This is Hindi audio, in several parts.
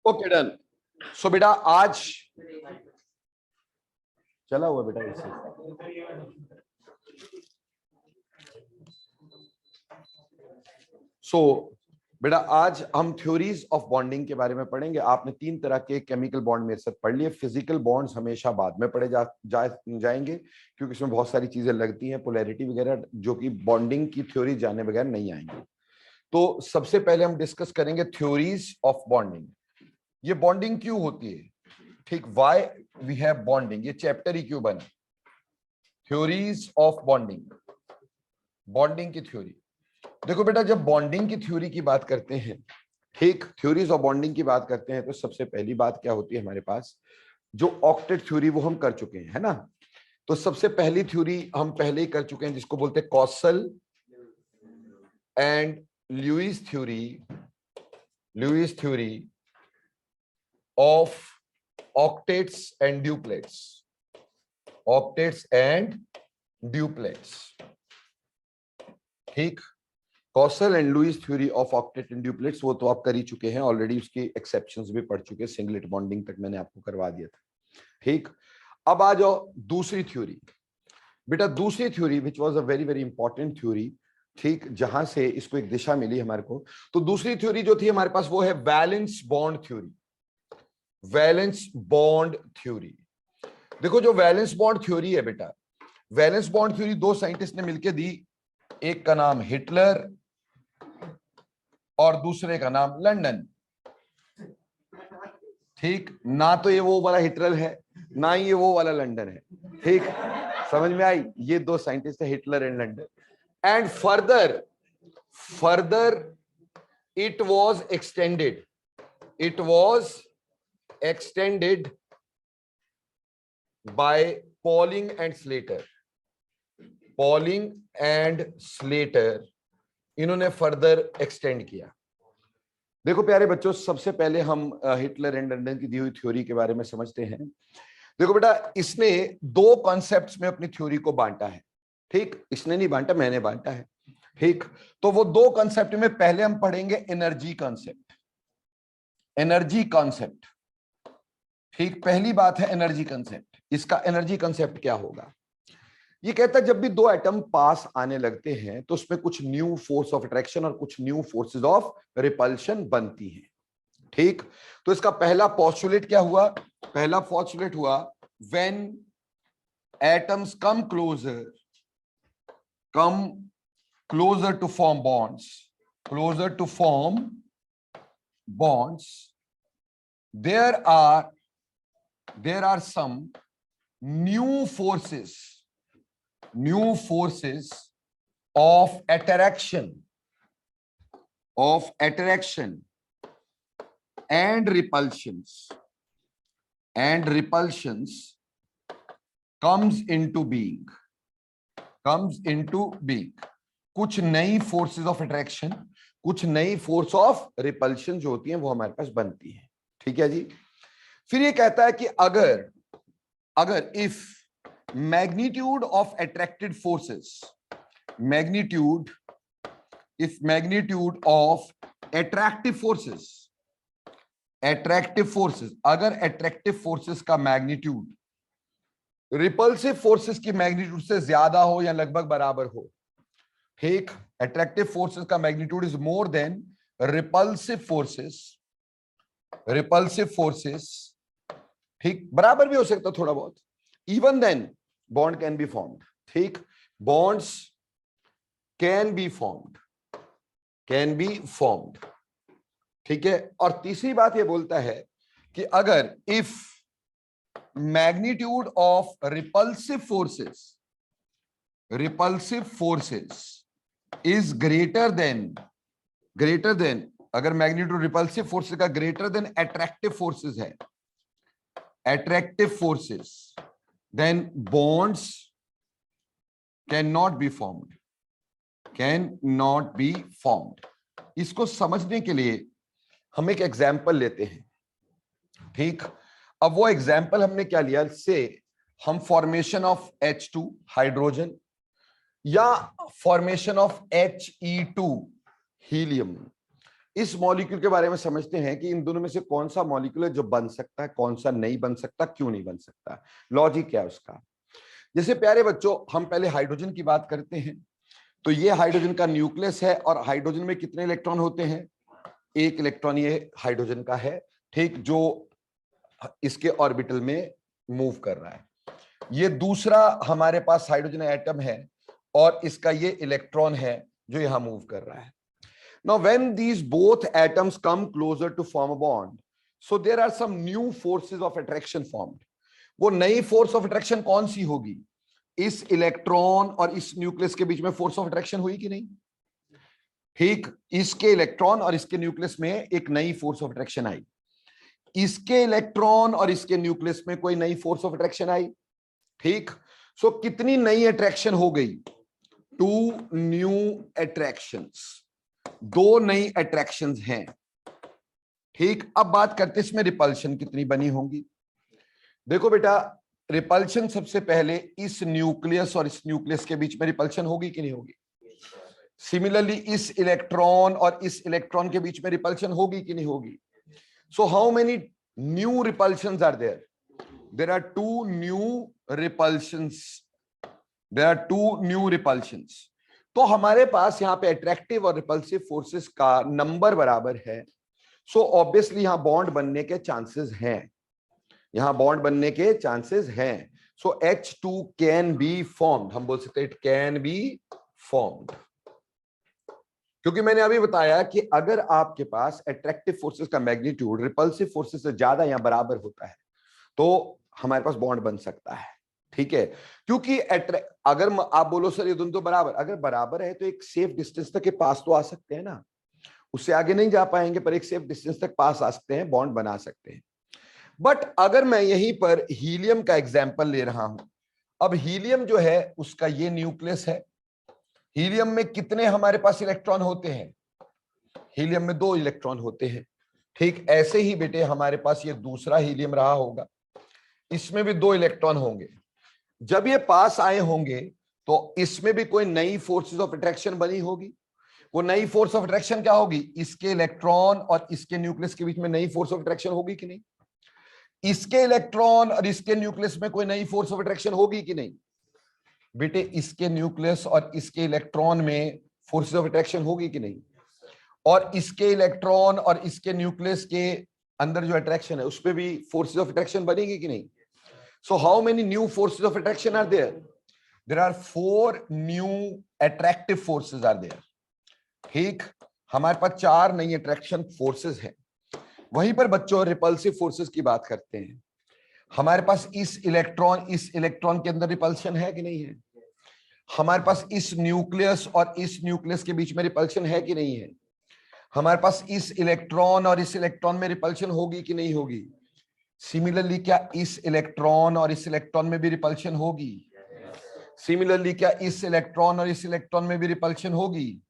Okay done. सो बेटा आज चला हुआ बेटा इसे। सो बेटा आज हम थ्योरीज ऑफ बॉन्डिंग के बारे में पढ़ेंगे। आपने 3 तरह के केमिकल बॉन्ड मेरे साथ पढ़ लिए। फिजिकल बॉन्ड्स हमेशा बाद में पढ़े जाएंगे क्योंकि इसमें बहुत सारी चीजें लगती हैं, पोलैरिटी वगैरह, जो कि बॉन्डिंग की थ्योरी जाने बगैर नहीं आएंगी। तो सबसे पहले हम डिस्कस करेंगे थ्योरीज ऑफ बॉन्डिंग। ये बॉन्डिंग क्यों होती है, ठीक, व्हाई वी हैव बॉन्डिंग, ये चैप्टर ही क्यों बना, थ्योरीज ऑफ बॉन्डिंग, बॉन्डिंग की थ्योरी। देखो बेटा, जब बॉन्डिंग की थ्योरी की बात करते हैं, ठीक, थ्योरीज ऑफ बॉन्डिंग की बात करते हैं, तो सबसे पहली बात क्या होती है हमारे पास, जो ऑक्टेट थ्योरी वो हम कर चुके हैं, है ना। तो सबसे पहली थ्योरी हम पहले ही कर चुके हैं, जिसको बोलते हैं Kossel and Lewis theory of octets and duplets, ठीक। Kossel and Lewis theory of octet and duplets वो तो आप कर ही चुके हैं ऑलरेडी, उसकी एक्सेप्शंस भी पढ़ चुके हैं, सिंगलेट बॉन्डिंग तक मैंने आपको करवा दिया था, ठीक। अब आ जाओ दूसरी थ्योरी। बेटा दूसरी theory which was a very very important theory, ठीक, जहां से इसको एक दिशा मिली हमारे को। तो दूसरी थ्योरी जो थी हमारे पास वो है वैलेंस बॉन्ड थ्योरी। देखो जो वैलेंस बॉन्ड थ्योरी है बेटा, वैलेंस बॉन्ड थ्योरी दो साइंटिस्ट ने मिलकर दी, एक का नाम हिटलर और दूसरे का नाम लंदन, ठीक। ना तो ये वो वाला हिटलर है, ना ही ये वो वाला लंदन है, ठीक। समझ में आई, ये दो साइंटिस्ट है, Hitler and London. And further it was extended by Pauling and Slater, इन्होंने फर्दर एक्सटेंड किया। देखो प्यारे बच्चों, सबसे पहले हम हिटलर एंड लंदन की दी हुई थ्योरी के बारे में समझते हैं। देखो बेटा, इसने दो कॉन्सेप्ट्स में अपनी थ्योरी को बांटा है, ठीक। इसने नहीं बांटा, मैंने बांटा है, ठीक। तो वो दो कॉन्सेप्ट में पहले हम पढ़ेंगे एनर्जी कॉन्सेप्ट, ठीक। पहली बात है एनर्जी कॉन्सेप्ट। इसका एनर्जी कॉन्सेप्ट क्या होगा, ये कहता है जब भी दो एटम पास आने लगते हैं तो उसमें कुछ न्यू फोर्स ऑफ अट्रैक्शन और कुछ न्यू फोर्सेस ऑफ रिपल्शन बनती हैं, ठीक। तो इसका पहला पोस्टुलेट क्या हुआ, पहला पोस्टुलेट हुआ when atoms come closer to form bonds, there are some new forces of attraction and repulsions comes into being। कुछ नई फोर्सेस ऑफ अट्रैक्शन, कुछ नई फोर्स ऑफ रिपल्शन जो होती हैं वो हमारे पास बनती है, ठीक है जी। फिर ये कहता है कि अगर if magnitude of attracted forces, magnitude of attractive forces, अगर अट्रैक्टिव फोर्सेस का मैग्नीट्यूड रिपल्सिव फोर्सेस की मैग्नीट्यूड से ज्यादा हो या लगभग बराबर हो, ठीक। अट्रैक्टिव फोर्सेस का magnitude is more than repulsive forces, ठीक, बराबर भी हो सकता थोड़ा बहुत, even then bond can be formed, ठीक। बॉन्ड्स कैन बी फॉर्म्ड, ठीक है। और तीसरी बात ये बोलता है कि अगर if magnitude of repulsive forces is greater than, अगर मैग्नीट्यूड रिपल्सिव फोर्सेस का greater than attractive forces, then bonds cannot be formed। इसको समझने के लिए हम एक एग्जाम्पल लेते हैं, ठीक। अब वो एग्जाम्पल हमने क्या लिया, से हम फॉर्मेशन ऑफ H2 हाइड्रोजन या फॉर्मेशन ऑफ He2 हीलियम, इस मॉलिक्यूल के बारे में समझते हैं कि इन दोनों में से कौन सा मॉलिक्यूल है जो बन सकता है, कौन सा नहीं बन सकता, क्यों नहीं बन सकता, लॉजिक क्या है उसका। जैसे प्यारे बच्चों, हम पहले हाइड्रोजन की बात करते हैं, तो ये हाइड्रोजन का न्यूक्लियस है और हाइड्रोजन में कितने इलेक्ट्रॉन होते हैं? एक इलेक्ट्रॉन ये हाइड्रोजन का है, ठीक, जो इसके ऑर्बिटल में मूव कर रहा है। ये दूसरा हमारे पास हाइड्रोजन एटम है और इसका ये इलेक्ट्रॉन है जो यहां मूव कर रहा है। Now when these both atoms come closer to form a bond, so there are some new forces of attraction formed. वो नई फोर्स ऑफ अट्रैक्शन कौन सी होगी? इस इलेक्ट्रॉन और इस न्यूक्लियस के बीच में फोर्स ऑफ अट्रैक्शन हुई कि नहीं? ठीक, इसके इलेक्ट्रॉन और इसके न्यूक्लियस में एक नई फोर्स ऑफ अट्रैक्शन आई। इसके इलेक्ट्रॉन और इसके न्यूक्लियस में कोई नई फोर्स ऑफ अट्रैक्शन आई। ठीक, सो कितनी नई अट्रैक्शन हो गई? 2 न्यू अट्रैक्शंस, 2 नई अट्रैक्शंस हैं। ठीक, अब बात करते हैं इसमें रिपल्शन कितनी बनी होंगी। देखो बेटा, रिपल्शन सबसे पहले इस न्यूक्लियस और इस न्यूक्लियस के बीच में रिपल्शन होगी कि नहीं होगी? सिमिलरली इस इलेक्ट्रॉन और इस इलेक्ट्रॉन के बीच में रिपल्शन होगी कि नहीं होगी? So how many new repulsions are there? There are 2 new repulsions, there are 2 new repulsions. तो हमारे पास यहाँ पे अट्रैक्टिव और रिपल्सिव फोर्सेस का नंबर बराबर है, सो ऑब्वियसली यहां बॉन्ड बनने के चांसेस हैं, यहां बॉन्ड बनने के चांसेस हैं। सो H2 कैन बी फॉर्म्ड, हम बोल सकते हैं इट कैन बी फॉर्म्ड, क्योंकि मैंने अभी बताया कि अगर आपके पास अट्रैक्टिव फोर्सेस का मैग्नीट्यूड रिपल्सिव फोर्सेस से ज्यादा या बराबर होता है तो हमारे पास बॉन्ड बन सकता है। ठीक है, क्योंकि अगर आप बोलो सर ये दोनों तो बराबर, अगर बराबर है तो एक सेफ डिस्टेंस तक के पास तो आ सकते हैं ना, उससे आगे नहीं जा पाएंगे पर एक सेफ डिस्टेंस तक पास आ सकते हैं, बॉन्ड बना सकते हैं। बट अगर मैं यहीं पर हीलियम का एग्जाम्पल ले रहा हूं, अब हीलियम जो है उसका ये न्यूक्लियस है, हीलियम में कितने हमारे पास इलेक्ट्रॉन होते हैं? हीलियम में 2 इलेक्ट्रॉन होते हैं। ठीक, ऐसे ही बेटे हमारे पास ये दूसरा हीलियम रहा होगा, इसमें भी 2 इलेक्ट्रॉन होंगे। जब ये पास आए होंगे तो इसमें भी कोई नई फोर्सेस ऑफ अट्रैक्शन बनी होगी। वो नई फोर्स ऑफ अट्रैक्शन क्या होगी? इसके इलेक्ट्रॉन और इसके न्यूक्लियस के बीच में नई फोर्स ऑफ अट्रैक्शन होगी कि नहीं? इसके इलेक्ट्रॉन और इसके न्यूक्लियस में कोई नई फोर्स ऑफ अट्रैक्शन होगी कि नहीं? बेटे इसके न्यूक्लियस और इसके इलेक्ट्रॉन में फोर्सेस ऑफ अट्रैक्शन होगी कि नहीं? और इसके इलेक्ट्रॉन और इसके न्यूक्लियस के अंदर जो अट्रैक्शन है उस पे भी फोर्सेस ऑफ अट्रैक्शन बनेगी कि नहीं? So how many new forces of attraction are there? There are 4 new attractive forces are there. ठीक, हमारे पास 4 नई अट्रैक्शन फोर्सेस हैं। वहीं पर बच्चों रिपल्सिव फोर्सेस की बात करते हैं, हमारे पास इस इलेक्ट्रॉन के अंदर रिपल्शन है कि नहीं है? हमारे पास इस न्यूक्लियस और इस न्यूक्लियस के बीच में रिपल्शन है कि नहीं है? हमारे पास इस इलेक्ट्रॉन और इस इलेक्ट्रॉन में रिपल्शन होगी कि नहीं होगी? सिमिलरली क्या इस इलेक्ट्रॉन और इस इलेक्ट्रॉन में भी रिपल्शन होगी? सिमिलरली क्या इस इलेक्ट्रॉन और इस इलेक्ट्रॉन में भी रिपल्शन होगी?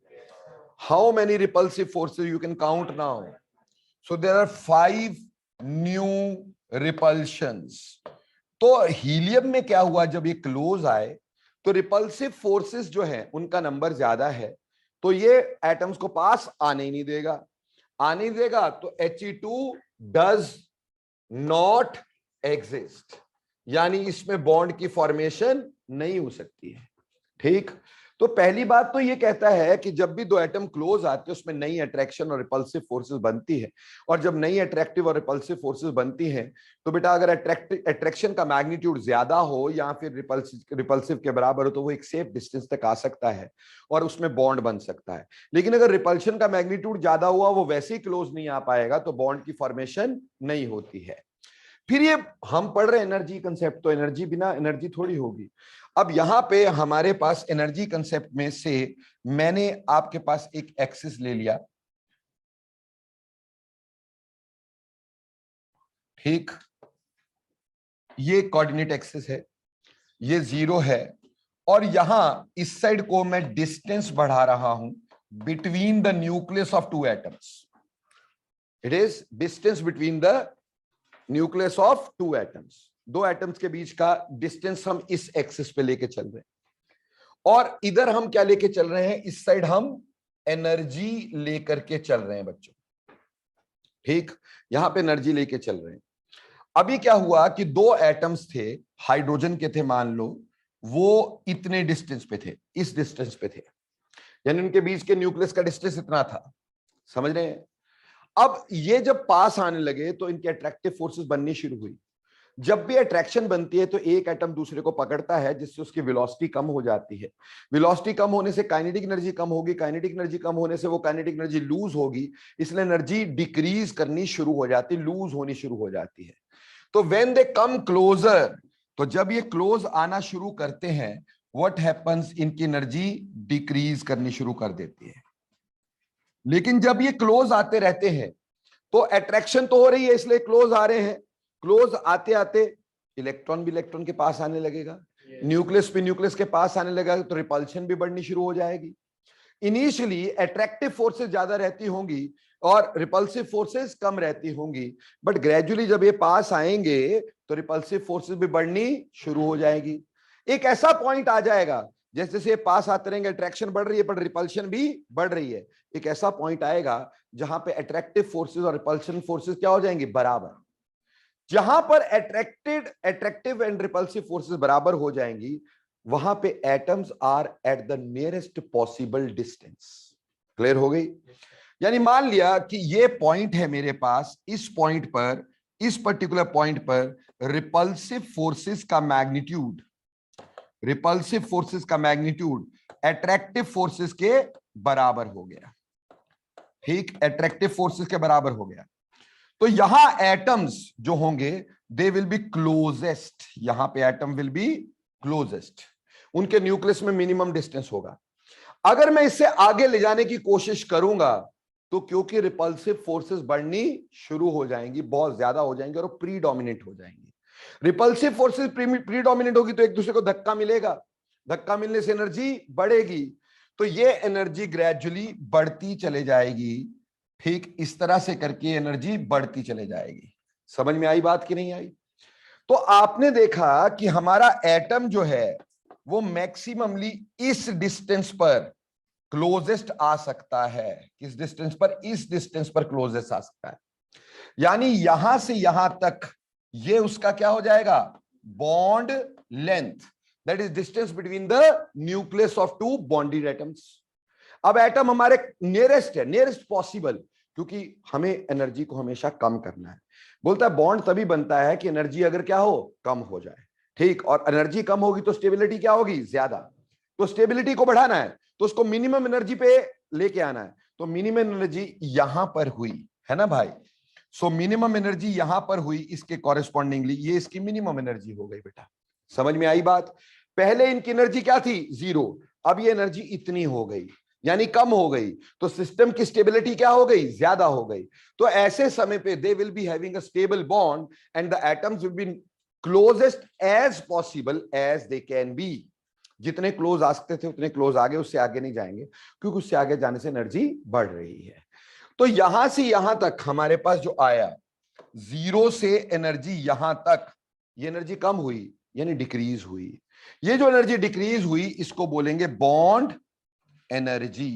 How many repulsive forces you can count now? So there are 5 new repulsions. तो हीलियम में क्या हुआ, जब ये क्लोज आए तो रिपल्सिव फोर्सेस जो है उनका नंबर ज्यादा है, तो ये एटम्स को पास आने ही नहीं देगा। आने नहीं देगा तो He2 डज नॉट एग्जिस्ट, यानी इसमें बॉन्ड की फॉर्मेशन नहीं हो सकती है। ठीक, तो पहली बात तो ये कहता है कि जब भी 2 एटम क्लोज आते हैं उसमें नई अट्रैक्शन और रिपल्सिव फोर्सेस बनती है, और जब नई अट्रैक्टिव और रिपल्सिव फोर्सेस बनती हैं तो बेटा अगर अट्रैक्शन का मैग्नीट्यूड ज्यादा हो या फिर रिपल्सिव के बराबर हो तो वो एक सेफ डिस्टेंस तक आ सकता है और उसमें बॉन्ड बन सकता है। लेकिन अगर रिपल्शन का मैग्नीट्यूड ज्यादा हुआ, वो वैसे ही क्लोज नहीं आ पाएगा, तो बॉन्ड की फॉर्मेशन नहीं होती है। फिर ये हम पढ़ रहे एनर्जी कंसेप्ट, तो एनर्जी बिना एनर्जी थोड़ी होगी। अब यहां पे हमारे पास एनर्जी कंसेप्ट में से मैंने आपके पास एक एक्सिस ले लिया। ठीक, ये कोऑर्डिनेट एक्सिस है, ये 0 है, और यहां इस साइड को मैं डिस्टेंस बढ़ा रहा हूं between the nucleus of 2 atoms. It is distance between the nucleus of 2 atoms. 2 atoms के बीच का डिस्टेंस हम इस एक्सिस पे लेके चल रहे हैं, और इधर हम क्या लेके चल रहे हैं? इस साइड हम एनर्जी लेकर के चल रहे हैं बच्चों, ठीक, यहां पे एनर्जी लेके चल रहे हैं। अभी क्या हुआ कि दो एटम्स थे, हाइड्रोजन के थे मान लो, वो इतने डिस्टेंस पे थे, इस डिस्टेंस पे थे, यानी उनके बीच के न्यूक्लियस का डिस्टेंस इतना था, समझ रहे हैं। अब ये जब पास आने लगे तो इनकी अट्रैक्टिव फोर्सेस बननी शुरू हुई। जब भी अट्रैक्शन बनती है तो एक एटम दूसरे को पकड़ता है, जिससे उसकी वेलोसिटी कम हो जाती है। वेलोसिटी कम होने से काइनेटिक एनर्जी कम होगी, काइनेटिक एनर्जी कम होने से वो काइनेटिक एनर्जी लूज होगी, इसलिए एनर्जी डिक्रीज करनी शुरू हो जाती, लूज होनी शुरू हो जाती है। तो व्हेन दे कम क्लोजर, तो जब ये क्लोज आना शुरू करते हैं, व्हाट हैपेंस, इनकी एनर्जी डिक्रीज करनी शुरू कर देती है। लेकिन जब ये क्लोज आते रहते हैं तो अट्रैक्शन तो हो रही है, इसलिए क्लोज आ रहे हैं, क्लोज आते आते इलेक्ट्रॉन भी इलेक्ट्रॉन के पास आने लगेगा, न्यूक्लियस भी न्यूक्लियस के पास आने लगेगा, तो रिपल्शन भी बढ़नी शुरू हो जाएगी। इनिशियली अट्रैक्टिव फोर्सेस ज्यादा रहती होंगी और रिपल्सिव फोर्सेस कम रहती होंगी, बट ग्रेजुअली जब ये पास आएंगे तो रिपल्सिव फोर्सेस भी बढ़नी शुरू हो जाएगी। एक ऐसा पॉइंट आ जाएगा, जैसे जैसे पास आते रहेंगे अट्रैक्शन बढ़ रही है पर रिपल्शन भी बढ़ रही है, एक ऐसा पॉइंट आएगा जहां पे अट्रैक्टिव फोर्सेस और रिपल्शन फोर्सेस क्या हो जाएंगे, बराबर। जहां पर अट्रैक्टिव एंड रिपल्सिव फोर्सेस बराबर हो जाएंगी, वहां पे atoms are at the nearest possible distance. Clear हो गई? यानी मान लिया कि ये पॉइंट है मेरे पास, इस पॉइंट पर, इस पर्टिकुलर पॉइंट पर रिपल्सिव फोर्सेस का मैग्नीट्यूड, रिपल्सिव फोर्सेस का मैग्नीट्यूड अट्रैक्टिव फोर्सेस के बराबर हो गया, ठीक, अट्रैक्टिव फोर्सेस के बराबर हो गया। तो यहां एटम्स जो होंगे दे विल बी क्लोजेस्ट, यहां पे एटम विल बी क्लोजेस्ट, उनके न्यूक्लियस में मिनिमम डिस्टेंस होगा। अगर मैं इससे आगे ले जाने की कोशिश करूंगा तो क्योंकि रिपल्सिव फोर्सेस बढ़नी शुरू हो जाएंगी, बहुत ज्यादा हो जाएंगी और प्रीडोमिनेंट हो जाएंगी। रिपल्सिव फोर्सेस प्रीडोमिनेंट होगी तो एक दूसरे को धक्का मिलेगा, धक्का मिलने से एनर्जी बढ़ेगी, तो ये एनर्जी ग्रेजुअली बढ़ती चले जाएगी, ठीक, इस तरह से करके एनर्जी बढ़ती चले जाएगी। समझ में आई बात कि नहीं आई? तो आपने देखा कि हमारा एटम जो है वो मैक्सिममली इस डिस्टेंस पर क्लोजेस्ट आ सकता है। किस डिस्टेंस पर? इस डिस्टेंस पर क्लोजेस्ट आ सकता है, यानी यहां से यहां तक ये उसका क्या हो जाएगा, bond length, that is distance between the nucleus of two bonded atoms. अब एटम हमारे नियरेस्ट है, नियरेस्ट पॉसिबल, क्योंकि हमें एनर्जी को हमेशा कम करना है। बोलता है बॉन्ड तभी बनता है कि एनर्जी अगर क्या हो, कम हो जाए, ठीक, और एनर्जी कम होगी तो स्टेबिलिटी क्या होगी, ज्यादा। तो स्टेबिलिटी को बढ़ाना है तो उसको मिनिमम एनर्जी पे लेके आना है, तो मिनिमम एनर्जी यहां पर हुई है ना भाई। सो मिनिमम एनर्जी यहां पर हुई, इसके कॉरेस्पॉन्डिंगली ये इसकी मिनिमम एनर्जी हो गई बेटा। समझ में आई बात? पहले इनकी एनर्जी क्या थी, 0, अब ये एनर्जी इतनी हो गई, यानी कम हो गई, तो सिस्टम की स्टेबिलिटी क्या हो गई, ज्यादा हो गई। तो ऐसे समय पे they will be having a stable bond and the atoms will be closest as possible as they can be. जितने क्लोज आ सकते थे उतने क्लोज आ गए, उससे आगे नहीं जाएंगे क्योंकि उससे आगे जाने से एनर्जी बढ़ रही है। तो यहां से यहां तक हमारे पास जो आया, 0 से एनर्जी यहां तक, ये एनर्जी कम हुई यानी डिक्रीज हुई। ये जो एनर्जी डिक्रीज हुई इसको बोलेंगे बॉन्ड एनर्जी।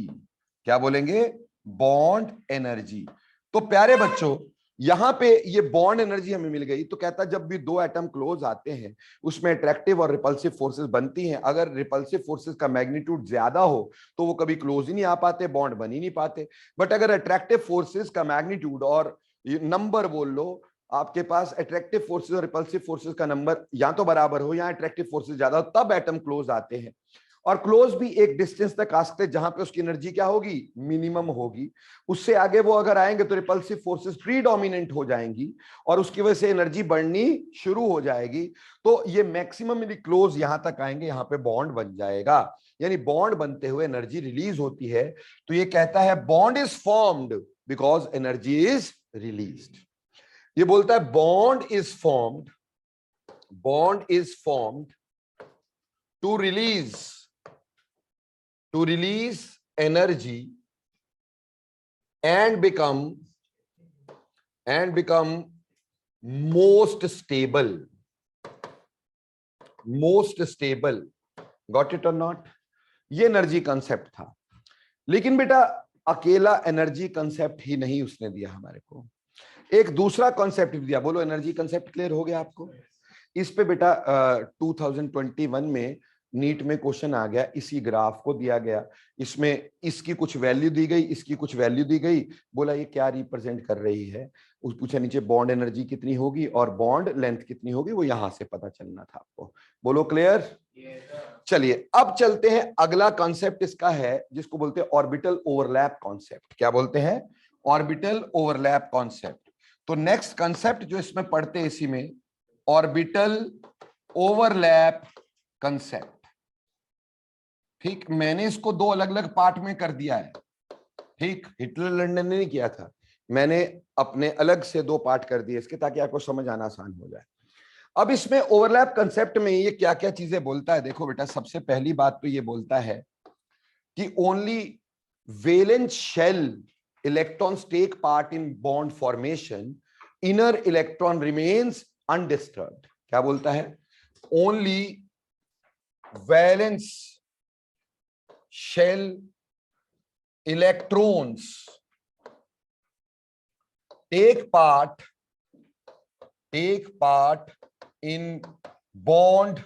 क्या बोलेंगे, बॉन्ड एनर्जी। तो प्यारे बच्चों यहां पे ये बॉन्ड एनर्जी हमें मिल गई, तो कहता जब भी दो एटम क्लोज आते हैं उसमें अट्रैक्टिव और रिपल्सिव फोर्सेस बनती हैं। अगर रिपल्सिव फोर्सेस का मैग्नीट्यूड ज्यादा हो तो वो कभी क्लोज ही नहीं आ पाते, बॉन्ड बन ही नहीं पाते। बट अगर अट्रैक्टिव फोर्सेस का मैग्नीट्यूड और नंबर बोल लो, आपके पास अट्रैक्टिव फोर्सेस और रिपल्सिव फोर्सेस का नंबर या तो बराबर हो या अट्रैक्टिव फोर्सेस ज्यादा हो, तब एटम क्लोज आते हैं। और क्लोज भी एक डिस्टेंस तक आ सकते जहां पे उसकी एनर्जी क्या होगी, मिनिमम होगी। उससे आगे वो अगर आएंगे तो रिपल्सिव फोर्सेस प्रीडोमिनेंट हो जाएंगी और उसकी वजह से एनर्जी बढ़नी शुरू हो जाएगी। तो ये मैक्सिमम क्लोज यहां तक आएंगे, यहां पे बॉन्ड बन जाएगा, यानी बॉन्ड बनते हुए एनर्जी रिलीज होती है। तो ये कहता है bond is formed because energy is released. ये बोलता है bond is formed, bond is formed to release energy and become most stable, got it or not? ये एनर्जी कंसेप्ट था। लेकिन बेटा अकेला एनर्जी कंसेप्ट ही नहीं उसने दिया हमारे को, एक दूसरा कॉन्सेप्ट दिया। बोलो एनर्जी कंसेप्ट क्लियर हो गया आपको? इस पे बेटा 2021 में नीट में क्वेश्चन आ गया, इसी ग्राफ को दिया गया, इसमें इसकी कुछ वैल्यू दी गई, इसकी कुछ वैल्यू दी गई, बोला ये क्या रिप्रेजेंट कर रही है, उस पूछा नीचे बॉन्ड एनर्जी कितनी होगी और बॉन्ड लेंथ कितनी होगी, वो यहां से पता चलना था आपको। बोलो क्लियर? चलिए अब चलते हैं, अगला कॉन्सेप्ट इसका है जिसको बोलते हैं ऑर्बिटल ओवरलैप कॉन्सेप्ट। क्या बोलते हैं? Orbital overlap concept. तो नेक्स्ट कॉन्सेप्ट जो इसमें पढ़ते हैं इसी में, ऑर्बिटल ओवरलैप कंसेप्ट। ठीक, मैंने इसको दो अलग अलग पार्ट में कर दिया है। ठीक, हिटलर लंदन ने नहीं किया था, मैंने अपने अलग से दो पार्ट कर दिए इसके, ताकि आपको समझ आना आसान हो जाए। अब इसमें ओवरलैप कंसेप्ट में ये क्या क्या चीजें बोलता है, देखो बेटा, सबसे पहली बात तो ये बोलता है कि only valence shell electrons take part in bond formation, inner electron remains undisturbed. क्या बोलता है? Only valence shell electrons take part in bond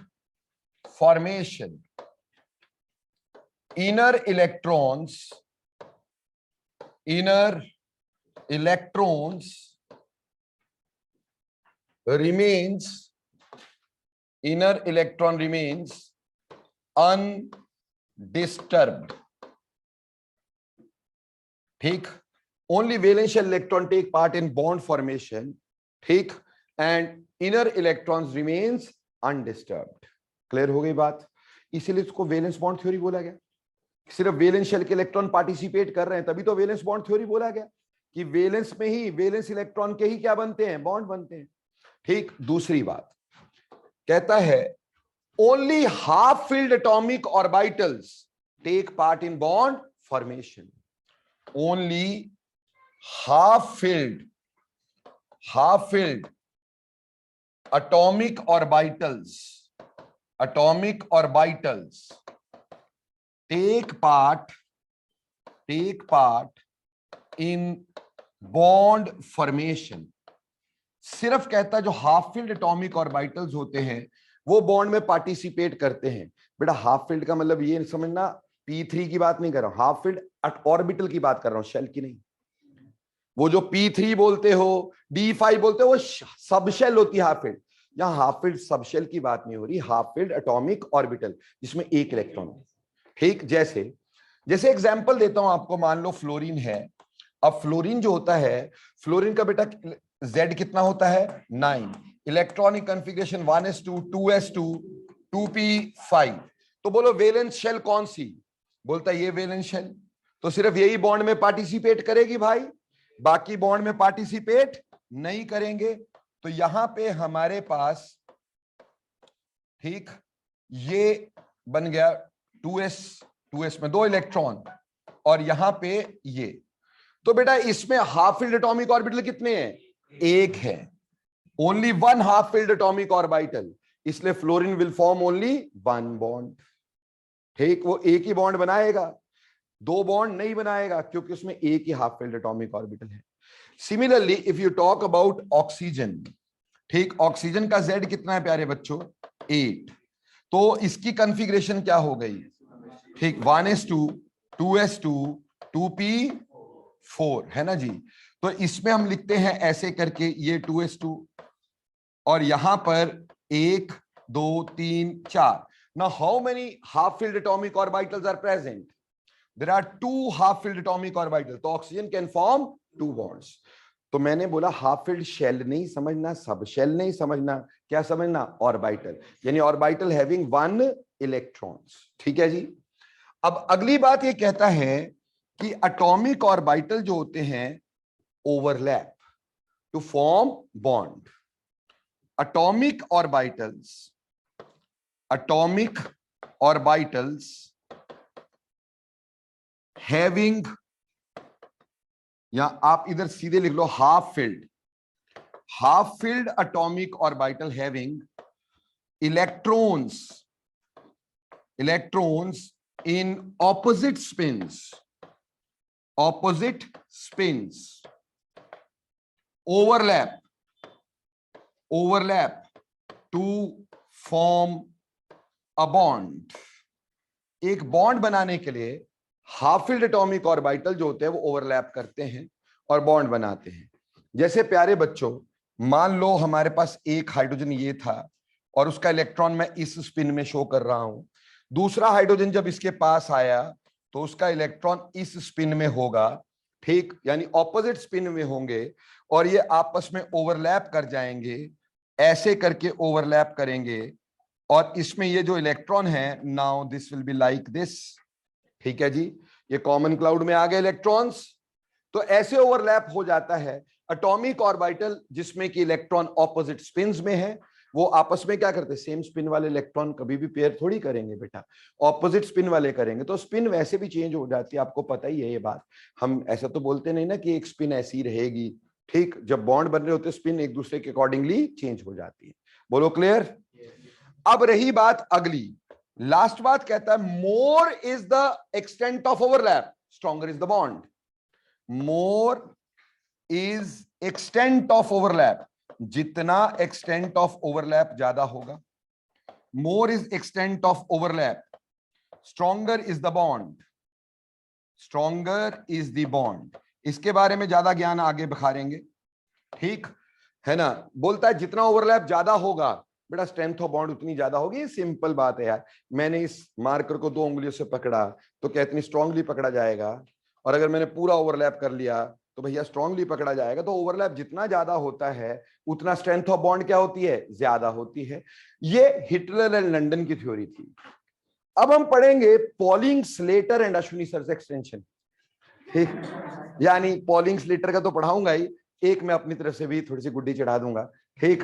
formation, inner electrons remains undisturbed. ठीक, only valence shell electron take part in bond formation, ठीक, and inner electrons remains undisturbed. Clear हो गई बात? इसीलिए इसको वैलेंस बॉन्ड थ्योरी बोला गया। सिर्फ वैलेंस शेल के इलेक्ट्रॉन पार्टिसिपेट कर रहे हैं, तभी तो वैलेंस बॉन्ड थ्योरी बोला गया, कि वैलेंस में ही, वैलेंस इलेक्ट्रॉन के ही क्या बनते हैं? बॉन्ड बनते हैं। ठीक, दूसरी बात कहता है only half filled atomic orbitals take part in bond formation. Only half filled atomic orbitals take part in bond formation। सिर्फ कहता है जो हाफ फील्ड एटॉमिक ऑर्बिटल्स होते हैं वो बॉन्ड में पार्टिसिपेट करते हैं। बेटा हाफ फील्ड का मतलब ये समझना, P3 की बात नहीं कर रहा हूं, हाफ फील्ड ऑर्बिटल की बात कर रहा हूं, शेल की नहीं। वो जो P3 बोलते हो, D5 बोलते हो, वो सब शेल होती है हाफ फील्ड। यहां हाफ फील्ड सब शेल की बात नहीं हो रही, हाफ फील्ड एटॉमिक ऑर्बिटल जिसमें एक इलेक्ट्रॉन। ठीक, जैसे एग्जांपल देता हूं आपको, मान लो फ्लोरीन है। अब फ्लोरीन जो होता है, फ्लोरीन का बेटा Z कितना होता है? 9। Electronic configuration 1s2 2s2 2p5। तो बोलो वैलेंस शेल कौन सी? बोलता है ये वैलेंस शेल। तो सिर्फ यही बॉन्ड में पार्टिसिपेट करेगी भाई, बाकी बॉन्ड में पार्टिसिपेट नहीं करेंगे। तो यहां पे हमारे पास, ठीक, ये बन गया 2s में 2 इलेक्ट्रॉन, और यहां पे ये। तो बेटा इसमें हाफ फील्ड एटॉमिक ऑर्बिटल कितने हैं? एक है, only one half filled atomic orbital, इसलिए fluorine will form only one bond. ठीक, वो एक ही बॉन्ड बनाएगा, दो बॉन्ड नहीं बनाएगा, क्योंकि उसमें एक ही हाफ फील्ड एटॉमिक ऑर्बिटल है। Similarly if you talk about oxygen, ठीक, ऑक्सीजन का Z कितना है प्यारे बच्चों? 8। तो इसकी कॉन्फ़िगरेशन क्या हो गई? ठीक, 1s2 2s2 2p4 है ना जी। तो इसमें हम लिखते हैं ऐसे करके, ये 2s2 और यहां पर 1 2 3 4। Now how many half filled atomic orbitals are present? There are 2 half filled atomic orbitals, तो ऑक्सीजन कैन फॉर्म 2 bonds। तो मैंने बोला हाफ फील्ड शेल नहीं समझना, सब शेल नहीं समझना, क्या समझना? ऑर्बिटल, यानी ऑर्बिटल हैविंग 1 इलेक्ट्रॉन्स। ठीक है जी। अब अगली बात ये कहता है कि एटॉमिक ऑर्बिटल जो होते हैं overlap to form bond. atomic orbitals having, या आप इधर सीधे लिख लो half filled atomic orbital having electrons in opposite spins opposite spins overlap to form a bond. एक बॉन्ड बनाने के लिए हाफ फिल्ड एटॉमिक ऑर्बिटल जो होते हैं वो ओवरलैप करते हैं और बॉन्ड बनाते हैं। जैसे प्यारे बच्चों, मान लो हमारे पास एक हाइड्रोजन ये था और उसका इलेक्ट्रॉन मैं इस स्पिन में शो कर रहा हूं। दूसरा हाइड्रोजन जब इसके पास आया तो उसका इलेक्ट्रॉन इस स्पिन में होगा, ठीक, यानी ऑपोजिट स्पिन में होंगे और ये आपस में ओवरलैप कर जाएंगे, ऐसे करके ओवरलैप करेंगे और इसमें ये जो इलेक्ट्रॉन है, now this will be like this, ठीक है जी, ये कॉमन क्लाउड में आ गए इलेक्ट्रॉन्स। तो ऐसे ओवरलैप हो जाता है एटॉमिक ऑर्बिटल जिसमें कि इलेक्ट्रॉन ऑपोजिट स्पिन्स में है, वो आपस में क्या करते हैं, सेम स्पिन वाले इलेक्ट्रॉन कभी भी पेयर थोड़ी करेंगे बेटा, ऑपोजिट स्पिन वाले करेंगे, तो स्पिन वैसे भी चेंज हो जाती है, आपको पता ही है ये बात। हम ऐसा तो बोलते नहीं ना कि एक स्पिन ऐसी रहेगी, ठीक, जब बॉन्ड बन रहे होते स्पिन एक दूसरे के अकॉर्डिंगली चेंज हो जाती है। बोलो क्लियर? अब रही बात अगली, लास्ट बात कहता है more is the extent of overlap stronger is the bond. More is extent of overlap, जितना एक्सटेंट ऑफ ओवरलैप ज्यादा होगा, more is extent of overlap, stronger is the bond, stronger is the bond. इसके बारे में ज्यादा ज्ञान आगे बखारेंगे, ठीक है ना। बोलता है जितना ओवरलैप ज्यादा होगा बेटा स्ट्रेंथ ऑफ बॉन्ड उतनी ज्यादा होगी। सिंपल बात है यार, मैंने इस मार्कर को 2 उंगलियों से पकड़ा तो क्या इतनी स्ट्रांगली पकड़ा जाएगा, और अगर मैंने पूरा ओवरलैप कर लिया तो भैया स्ट्रांगली पकड़ा जाएगा। तो ओवरलैप जितना ज्यादा होता है उतना स्ट्रेंथ ऑफ बॉन्ड क्या होती है, ज्यादा होती है। ये हिटलर एंड लंदन की थ्योरी थी। अब हम पढ़ेंगे polling, Slater and Ashwini sir extension, ठीक, यानी पॉलिंग स्लेटर का तो पढ़ाऊंगा ही, एक मैं अपनी तरफ से भी थोड़ी सी गुड्डी चढ़ा दूंगा, ठीक।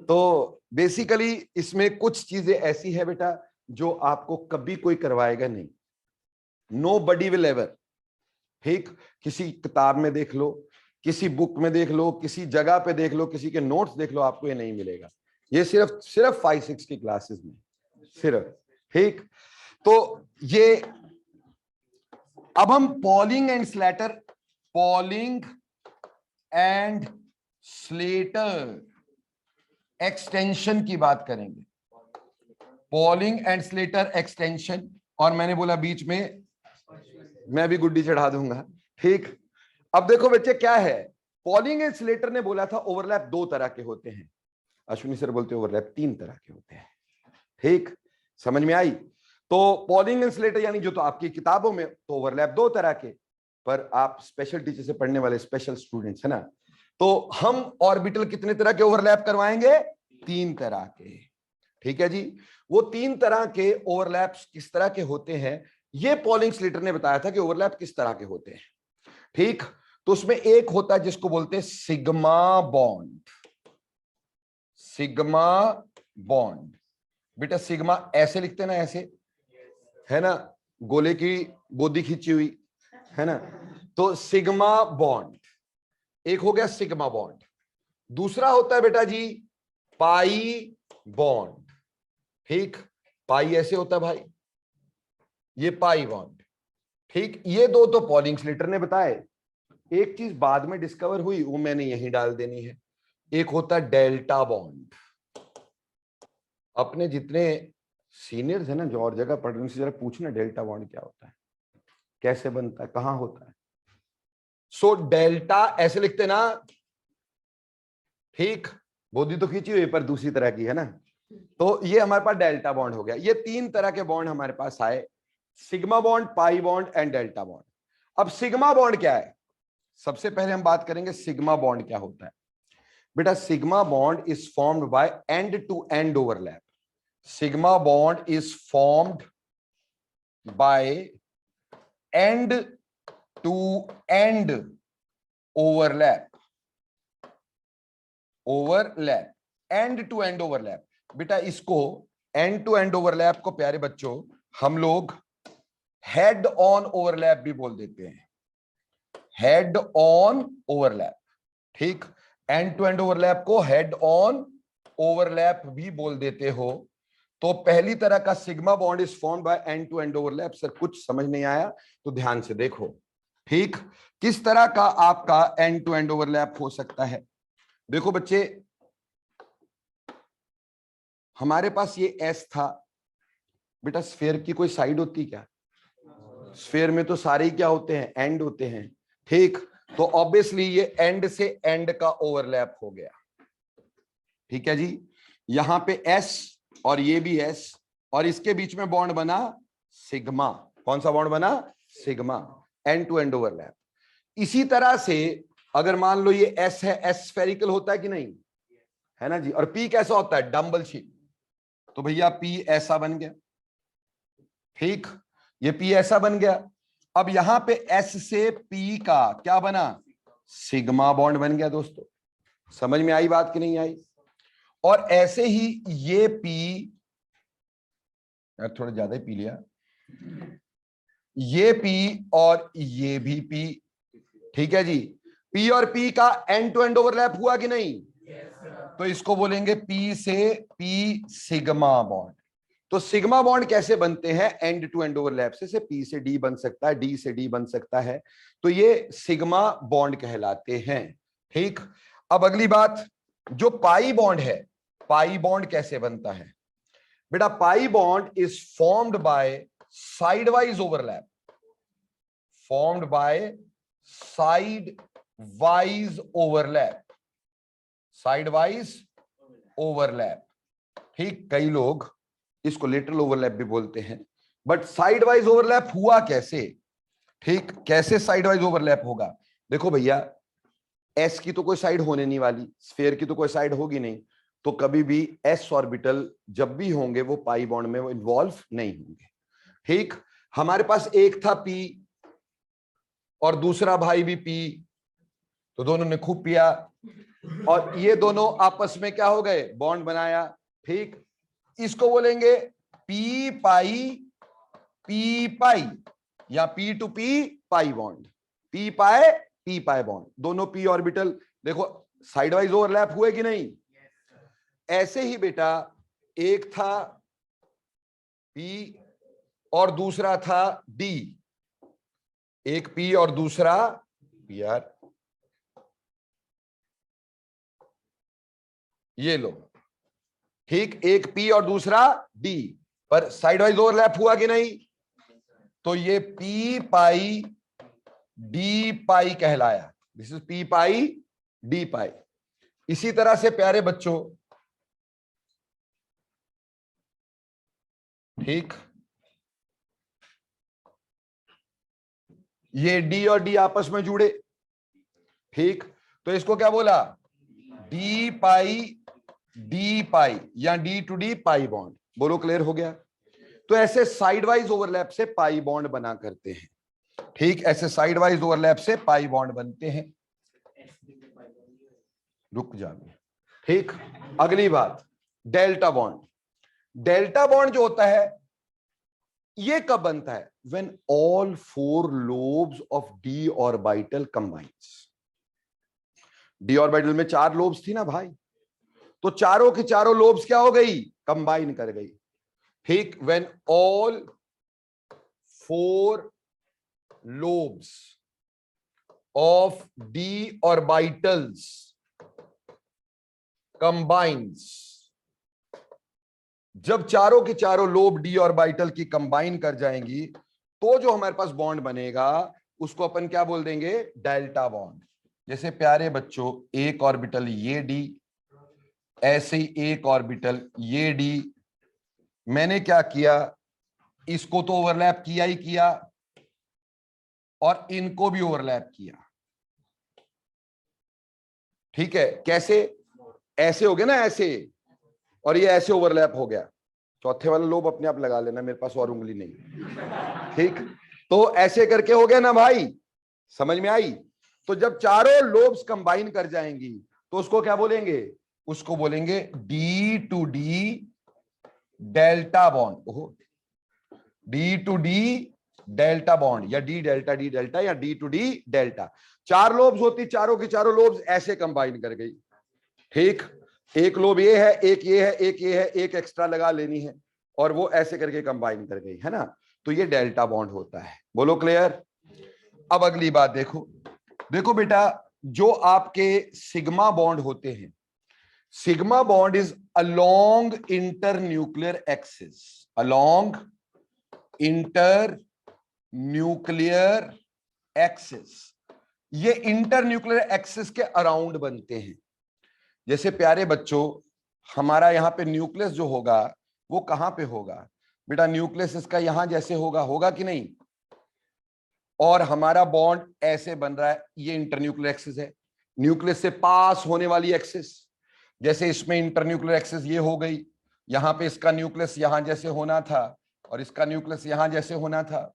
तो बेसिकली इसमें कुछ चीजें ऐसी है बेटा जो आपको कभी कोई करवाएगा नहीं, नो बडी विल एवर, ठीक। किसी किताब में देख लो, किसी बुक में देख लो, किसी जगह पे देख लो, किसी के नोट्स देख लो, आपको ये नहीं मिलेगा। ये सिर्फ 5-6 की क्लासेस में सिर्फ, ठीक। तो ये अब हम polling and Slater, polling and Slater extension की बात करेंगे, पॉलिंग एंड स्लेटर एक्सटेंशन। और मैंने बोला बीच में मैं भी गुड्डी चढ़ा दूंगा, ठीक। अब देखो बच्चे क्या है, पॉलिंग एंड स्लेटर ने बोला था ओवरलैप 2 तरह के होते हैं, अश्विनी सर बोलते ओवरलैप 3 तरह के होते हैं, ठीक। समझ में आई? तो पॉलिंग एंड स्लेटर यानी जो तो आपकी किताबों में तो ओवरलैप 2 तरह के, पर आप स्पेशल टीचर से पढ़ने वाले स्पेशल स्टूडेंट्स है ना, तो हम ऑर्बिटल कितने तरह के ओवरलैप करवाएंगे, 3 तरह के, ठीक है जी। वो 3 तरह के ओवरलैप्स किस तरह के होते हैं, ये पॉलिंग स्लेटर ने बताया था कि ओवरलैप किस तरह के होते हैं, ठीक। तो उसमें एक होता है जिसको बोलते हैं सिग्मा बॉन्ड, सिग्मा बॉन्ड। बेटा सिग्मा ऐसे लिखते ना, ऐसे है ना, गोले की गोदी खींची हुई है ना, तो सिग्मा बॉन्ड एक हो गया, सिग्मा बॉन्ड। दूसरा होता है बेटा जी पाई बॉन्ड, ठीक। पाई ऐसे होता है भाई, ये पाई बॉन्ड, ठीक। ये 2 तो पॉलिंग स्लेटर ने बताए, एक चीज बाद में डिस्कवर हुई वो मैंने यहीं डाल देनी है, एक होता है डेल्टा बॉन्ड। अपने जितने सीनियर्स है ना जो और जगह पढ़ रहे उनसे जरा पूछना डेल्टा बॉन्ड क्या होता है, कैसे बनता है, कहां होता है। सो डेल्टा ऐसे लिखते ना, ठीक, गोदी तो खींची हुई पर दूसरी तरह की है ना, तो ये हमारे पास डेल्टा बॉन्ड हो गया। ये 3 तरह के बॉन्ड हमारे पास आए, sigma bond, pi bond and delta bond. अब सिग्मा बॉन्ड क्या है, सबसे पहले हम बात करेंगे सिग्मा बॉन्ड क्या होता है। बेटा sigma bond is formed by end to end overlap, sigma bond is formed by end to end overlap, overlap, end to end overlap. बेटा इसको एंड टू एंड ओवरलैप को प्यारे बच्चों हम लोग हेड ऑन ओवरलैप भी बोल देते हैं, हेड ऑन ओवरलैप, ठीक। एंड टू एंड ओवरलैप को हेड ऑन ओवरलैप भी बोल देते हो। तो पहली तरह का sigma bond is formed by end to end overlap. Sir कुछ समझ नहीं आया तो ध्यान से देखो, ठीक, किस तरह का आपका एंड टू एंड ओवरलैप हो सकता है? देखो बच्चे, हमारे पास ये एस था बेटा, स्फेयर की कोई साइड होती क्या? स्फेयर में तो सारे ही क्या होते हैं? एंड होते हैं। ठीक, तो ऑब्वियसली ये एंड से एंड का ओवरलैप हो गया। ठीक है जी, यहां पे एस और ये भी एस, और इसके बीच में बॉन्ड बना सिग्मा। कौन सा बॉन्ड बना? Sigma, end to end overlap. इसी तरह से अगर मान लो ये एस है, एस स्फेरिकल होता है कि नहीं? है ना जी। और पी कैसा होता है? Dumbbell shape. तो भैया पी ऐसा बन गया। ठीक, ये पी ऐसा बन गया। अब यहां पे एस से पी का क्या बना? सिग्मा बॉन्ड बन गया। दोस्तों समझ में आई बात कि नहीं आई? और ऐसे ही ये पी, यार थोड़ा ज्यादा ही पी लिया, ये पी और ये भी पी। ठीक है जी, पी और पी का एंड टू एंड ओवरलैप हुआ कि नहीं? तो इसको बोलेंगे पी से पी सिग्मा बॉन्ड। तो सिग्मा बॉन्ड कैसे बनते हैं? एंड टू एंड ओवरलैप से पी से डी बन सकता है, डी से डी बन सकता है, तो ये सिग्मा बॉन्ड कहलाते हैं। ठीक, अब अगली बात, जो पाई बॉन्ड है, पाई बॉन्ड कैसे बनता है बेटा? पाई bond is formed by side wise overlap, formed by side wise overlap, side wise overlap. ठीक, कई लोग इसको लेटरल ओवरलैप भी बोलते हैं, बट साइड वाइज ओवरलैप हुआ कैसे? ठीक, कैसे साइड वाइज ओवरलैप होगा? देखो भैया, एस की तो कोई साइड होने नहीं वाली, स्फेयर की तो कोई साइड होगी नहीं, तो कभी भी एस ऑर्बिटल जब भी होंगे वो पाई बॉन्ड में वो इन्वॉल्व नहीं होंगे। ठीक, हमारे पास एक था पी और दूसरा भाई भी पी, तो दोनों ने खूब पिया और ये दोनों आपस में क्या हो गए? बॉन्ड बनाया। ठीक, इसको बोलेंगे p pi or p to p pi bond, p pi bond. दोनों पी ऑर्बिटल देखो साइड वाइज ओवरलैप हुए कि नहीं? ऐसे ही बेटा, एक था पी और दूसरा था डी, एक पी और दूसरा पी। यार ये लो, ठीक, एक पी और दूसरा डी, पर साइड वाइज ओवरलैप हुआ कि नहीं? तो ये पी पाई डी पाई कहलाया। This is p pi d pi. इसी तरह से प्यारे बच्चों, ठीक, ये डी और डी आपस में जुड़े। ठीक, तो इसको क्या बोला? D pi or d to d pi bond. बोलो क्लियर हो गया? तो ऐसे साइड वाइज ओवरलैप से पाई बॉन्ड बना करते हैं। ठीक, ऐसे साइड वाइज ओवरलैप से पाई बॉन्ड बनते हैं। रुक जाइए। ठीक, अगली बात, डेल्टा बॉन्ड। डेल्टा बॉन्ड जो होता है ये कब बनता है? When all four lobes of D orbital combines. D orbital में 4 लोब्स थी ना भाई, तो चारों की चारों लोब्स क्या हो गई? कंबाइन कर गई। ठीक, when all 4 lobes of d orbitals combines, जब चारों की चारों लोब डी ऑर्बिटल की कंबाइन कर जाएंगी तो जो हमारे पास बॉन्ड बनेगा उसको अपन क्या बोल देंगे? Delta bond. जैसे प्यारे बच्चों, एक ऑर्बिटल ये डी, ऐसे ही एक ऑर्बिटल ये डी, मैंने क्या किया? इसको तो ओवरलैप किया ही किया और इनको भी ओवरलैप किया। ठीक है, कैसे? ऐसे हो गया ना, ऐसे, और ये ऐसे ओवरलैप हो गया। चौथे वाला लोब अपने आप लगा लेना, मेरे पास और उंगली नहीं। ठीक, तो ऐसे करके हो गया ना भाई, समझ में आई? तो जब चारों लोब्स कंबाइन कर जाएंगी तो उसको क्या बोलेंगे? उसको बोलेंगे d to d delta bond. ओहो, d to d delta bond या डी डेल्टा या d to d delta. 4 lobes होती, चारों की चारों लोब्स ऐसे कंबाइन कर गई। ठीक, एक लोब ये है, एक ये है, एक ये है, एक एक्स्ट्रा लगा लेनी है और वो ऐसे करके कंबाइन कर गई, है ना? तो ये डेल्टा बॉन्ड होता है। बोलो क्लियर? अब अगली बात देखो, देखो बेटा, जो आपके सिग्मा बॉन्ड होते हैं, sigma bond is along inter nuclear axis, along inter nuclear axis, ये इंटर न्यूक्लियर एक्सिस के अराउंड बनते हैं। जैसे प्यारे बच्चों, हमारा यहां पे न्यूक्लियस जो होगा वो कहां पे होगा बेटा, न्यूक्लियस इसका यहां जैसे होगा, होगा कि नहीं, और हमारा बॉन्ड ऐसे बन रहा है, ये इंटरन्यूक्लियर एक्सिस है, न्यूक्लियस से पास होने वाली एक्सिस, जैसे इसमें इंटरन्यूक्लियर एक्सिस ये हो गई, यहां पे इसका न्यूक्लियस यहां जैसे होना था और इसका न्यूक्लियस यहां जैसे होना था।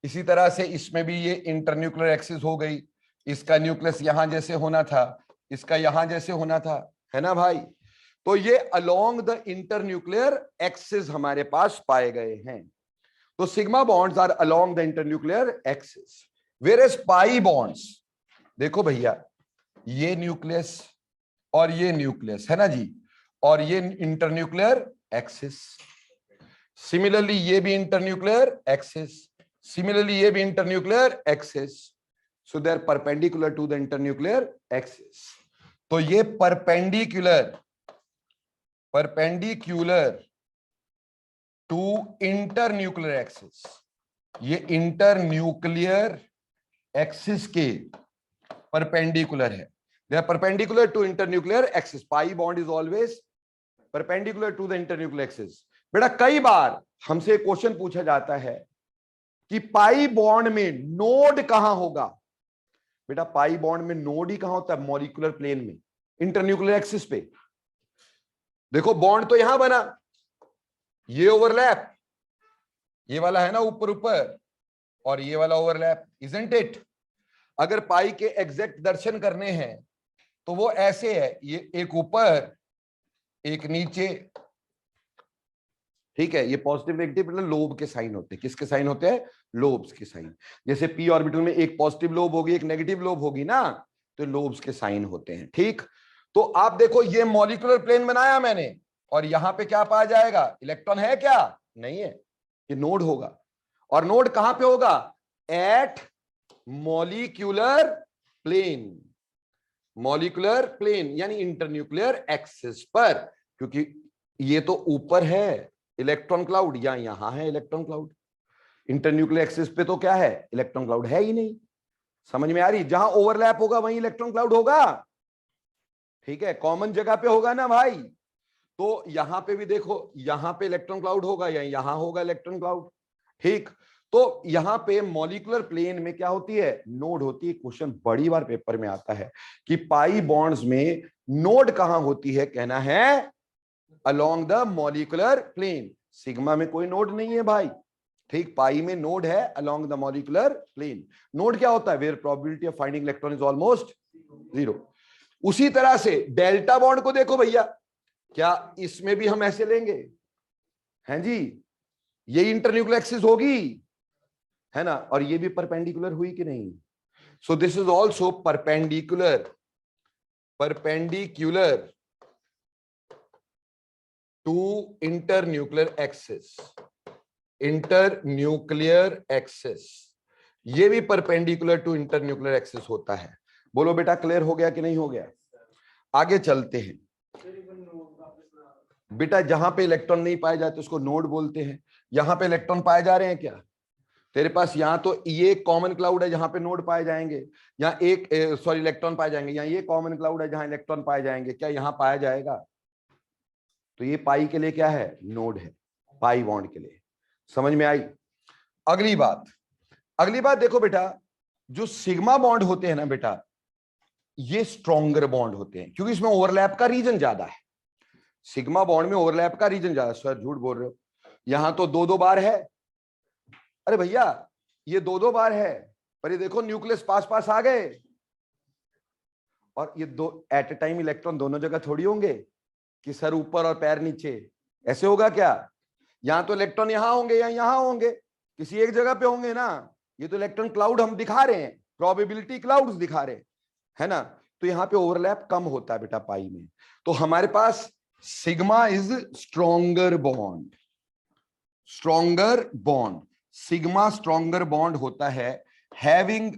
इसी तरह से इसमें भी ये इंटरन्यूक्लियर एक्सिस हो गई, इसका न्यूक्लियस यहां जैसे होना था, इसका यहां जैसे होना था, है ना भाई। तो ये अलोंग द इंटरन्यूक्लियर एक्सिस हमारे पास पाए गए हैं। तो sigma bonds are along the internuclear axis, whereas pi bonds, देखो भैया, ये न्यूक्लियस और ये न्यूक्लियस है ना जी, और ये इंटरन्यूक्लियर एक्सिस, सिमिलरली ये भी इंटरन्यूक्लियर एक्सिस, सिमिलरली ये भी internuclear axis, so they are perpendicular to the internuclear axis. तो ये परपेंडिकुलर टू इंटरन्यूक्लियर एक्सिस, ये इंटरन्यूक्लियर एक्सिस के परपेंडिकुलर है, they are perpendicular to internuclear axis, pi bond is always perpendicular to the internuclear axis. बेटा कई बार हमसे क्वेश्चन पूछा जाता है कि पाई बॉन्ड में नोड कहां होगा, बेटा पाई बॉन्ड में नोड ही कहां होता है, मॉलिक्यूलर प्लेन में, इंटरन्यूक्लियर एक्सिस पे। देखो बॉन्ड तो यहां बना, ये ओवरलैप, ये वाला है ना ऊपर ऊपर, और ये वाला ओवरलैप, इजंट इट। अगर पाई के एग्जैक्ट दर्शन करने हैं तो वो ऐसे है, ये एक ऊपर एक नीचे, ठीक है, ये पॉजिटिव नेगेटिव मतलब लोब के साइन होते हैं, किसके साइन होते हैं, लोब्स के साइन। जैसे पी ऑर्बिटल में एक पॉजिटिव लोब होगी एक नेगेटिव लोब होगी ना, तो लोब्स के साइन होते हैं, ठीक। तो आप देखो ये मॉलिक्यूलर प्लेन बनाया मैंने, और यहां पे क्या पाया जाएगा, इलेक्ट्रॉन है क्या, नहीं है, ये नोड होगा, और नोड कहां पे होगा, at molecular plane, molecular plane यानी इंटरन्यूक्लियर एक्सिस पर, क्योंकि ये तो ऊपर है इलेक्ट्रॉन क्लाउड, या यहां है इलेक्ट्रॉन क्लाउड, इंटरन्यूक्लियर एक्सिस पे तो क्या है, इलेक्ट्रॉन क्लाउड है ही नहीं। समझ में आ रही, जहां ओवरलैप होगा वहीं इलेक्ट्रॉन क्लाउड होगा, ठीक है, कॉमन जगह पे होगा ना भाई। तो यहां पे भी देखो, यहां पे इलेक्ट्रॉन क्लाउड होगा या यहां होगा इलेक्ट्रॉन क्लाउड, ठीक। तो यहां पे मॉलिक्यूलर प्लेन में क्या होती है, नोड होती है। क्वेश्चन बड़ी बार पेपर में आता है कि पाई बॉन्ड्स में नोड कहां होती है, कहना है along the molecular plane. Sigma में कोई नोड नहीं है भाई, ठीक, पाई में नोड है along the molecular plane. Node क्या होता है, where probability of finding electron is almost 0। उसी तरह से डेल्टा बॉन्ड को देखो भैया, क्या इसमें भी हम ऐसे लेंगे, हैं जी, ये इंटरन्यूक्लियर एक्सिस होगी, है ना, और ये भी परपेंडिकुलर हुई कि नहीं। So this is also perpendicular to internuclear axis, internuclear axis, ये भी परपेंडिकुलर टू इंटरन्यूक्लियर एक्सिस होता है। बोलो बेटा क्लियर हो गया कि नहीं हो गया, आगे चलते हैं। बेटा जहां पे इलेक्ट्रॉन नहीं पाए जाते उसको नोड बोलते हैं, यहां पे इलेक्ट्रॉन पाए जा रहे हैं क्या, तेरे पास यहां तो ये कॉमन क्लाउड है जहां पे नोड पाए जाएंगे, यहाँ एक सॉरी इलेक्ट्रॉन पाए जाएंगे, यहाँ ये कॉमन क्लाउड है जहां इलेक्ट्रॉन पाए जाएंगे, क्या यहां पाया जाएगा, तो ये पाई के लिए क्या है, नोड है, पाई बॉन्ड के लिए। समझ में आई। अगली बात देखो बेटा, जो सिग्मा बॉन्ड होते हैं ना बेटा, ये स्ट्रॉन्गर बॉन्ड होते हैं क्योंकि इसमें ओवरलैप का रीजन ज्यादा है। सिग्मा बॉन्ड में ओवरलैप का रीजन ज्यादा, सर झूठ बोल रहे हो, यहां तो 2-2 बार है, अरे भैया ये 2-2 बार है, पर ये देखो न्यूक्लियस पास पास आ गए, और ये दो एट ए टाइम इलेक्ट्रॉन दोनों जगह थोड़ी होंगे कि सर ऊपर और पैर नीचे, ऐसे होगा क्या, यहां तो इलेक्ट्रॉन यहां होंगे या यहां होंगे, किसी एक जगह पे होंगे ना। ये तो इलेक्ट्रॉन क्लाउड हम दिखा रहे हैं, प्रोबेबिलिटी क्लाउड्स दिखा रहे हैं, है ना, तो यहां पे ओवरलैप कम होता है बेटा पाई में। तो हमारे पास sigma is stronger bond, sigma stronger bond होता है हैविंग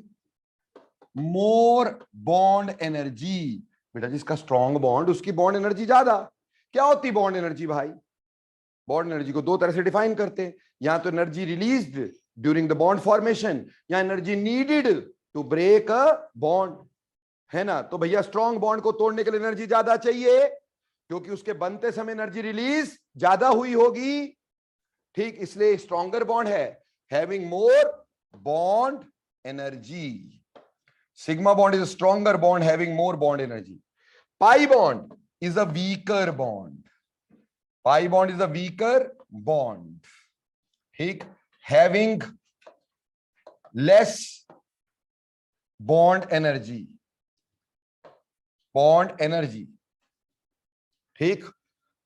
मोर बॉन्ड एनर्जी। बेटा जिसका स्ट्रॉन्ग बॉन्ड उसकी बॉन्ड एनर्जी ज्यादा। क्या होती बॉन्ड एनर्जी भाई? बॉन्ड एनर्जी को दो तरह से डिफाइन करते हैं, या तो energy released during the bond formation, या energy needed to break a bond, है ना। तो भैया स्ट्रॉन्ग बॉन्ड को तोड़ने के लिए एनर्जी ज्यादा चाहिए, क्योंकि उसके बनते समय एनर्जी रिलीज ज्यादा हुई होगी, ठीक, इसलिए स्ट्रॉन्गर बॉन्ड है, having more bond energy. Sigma bond is a stronger bond having more bond energy. Pi bond is a weaker bond. Pi bond is a weaker bond, ठीक, having less bond energy. Bond energy, ठीक।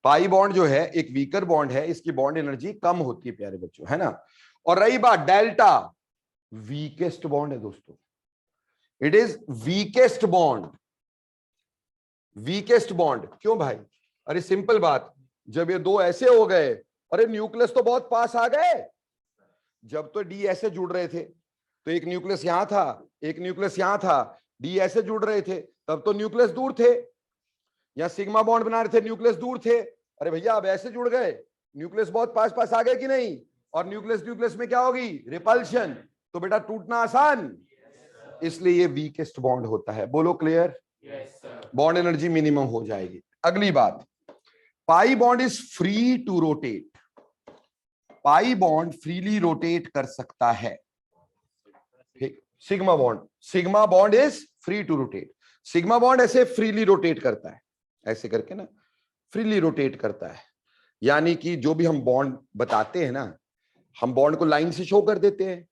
पाई बॉन्ड जो है एक वीकर बॉन्ड है, इसकी बॉन्ड एनर्जी कम होती है प्यारे बच्चों, है ना। और रही बात डेल्टा, वीकेस्ट बॉन्ड है दोस्तों, it is weakest bond. Weakest bond क्यों भाई? अरे सिंपल बात, जब ये दो ऐसे हो गए, अरे न्यूक्लियस तो बहुत पास आ गए। जब तो डी ऐसे जुड़ रहे थे तो एक न्यूक्लियस यहां था, एक न्यूक्लियस यहां था, डी ऐसे जुड़ रहे थे तब तो न्यूक्लियस दूर थे, या सिग्मा बॉन्ड बना रहे थे न्यूक्लियस दूर थे। अरे भैया अब ऐसे जुड़ गए, न्यूक्लियस बहुत पास पास आ गए कि नहीं, और न्यूक्लियस न्यूक्लियस में क्या होगी? रिपल्शन। तो बेटा टूटना आसान, इसलिए ये वीकेस्ट बॉन्ड होता है। बोलो क्लियर? बॉन्ड एनर्जी मिनिमम हो जाएगी। अगली बात, pi bond is free to rotate. Pi bond freely rotate कर सकता है, ठीक। Sigma bond is free to rotate. Sigma bond ऐसे फ्रीली रोटेट करता है, ऐसे करके ना फ्रीली रोटेट करता है, यानी कि जो भी हम बॉन्ड बताते हैं ना, हम बॉन्ड को लाइन से शो कर देते हैं,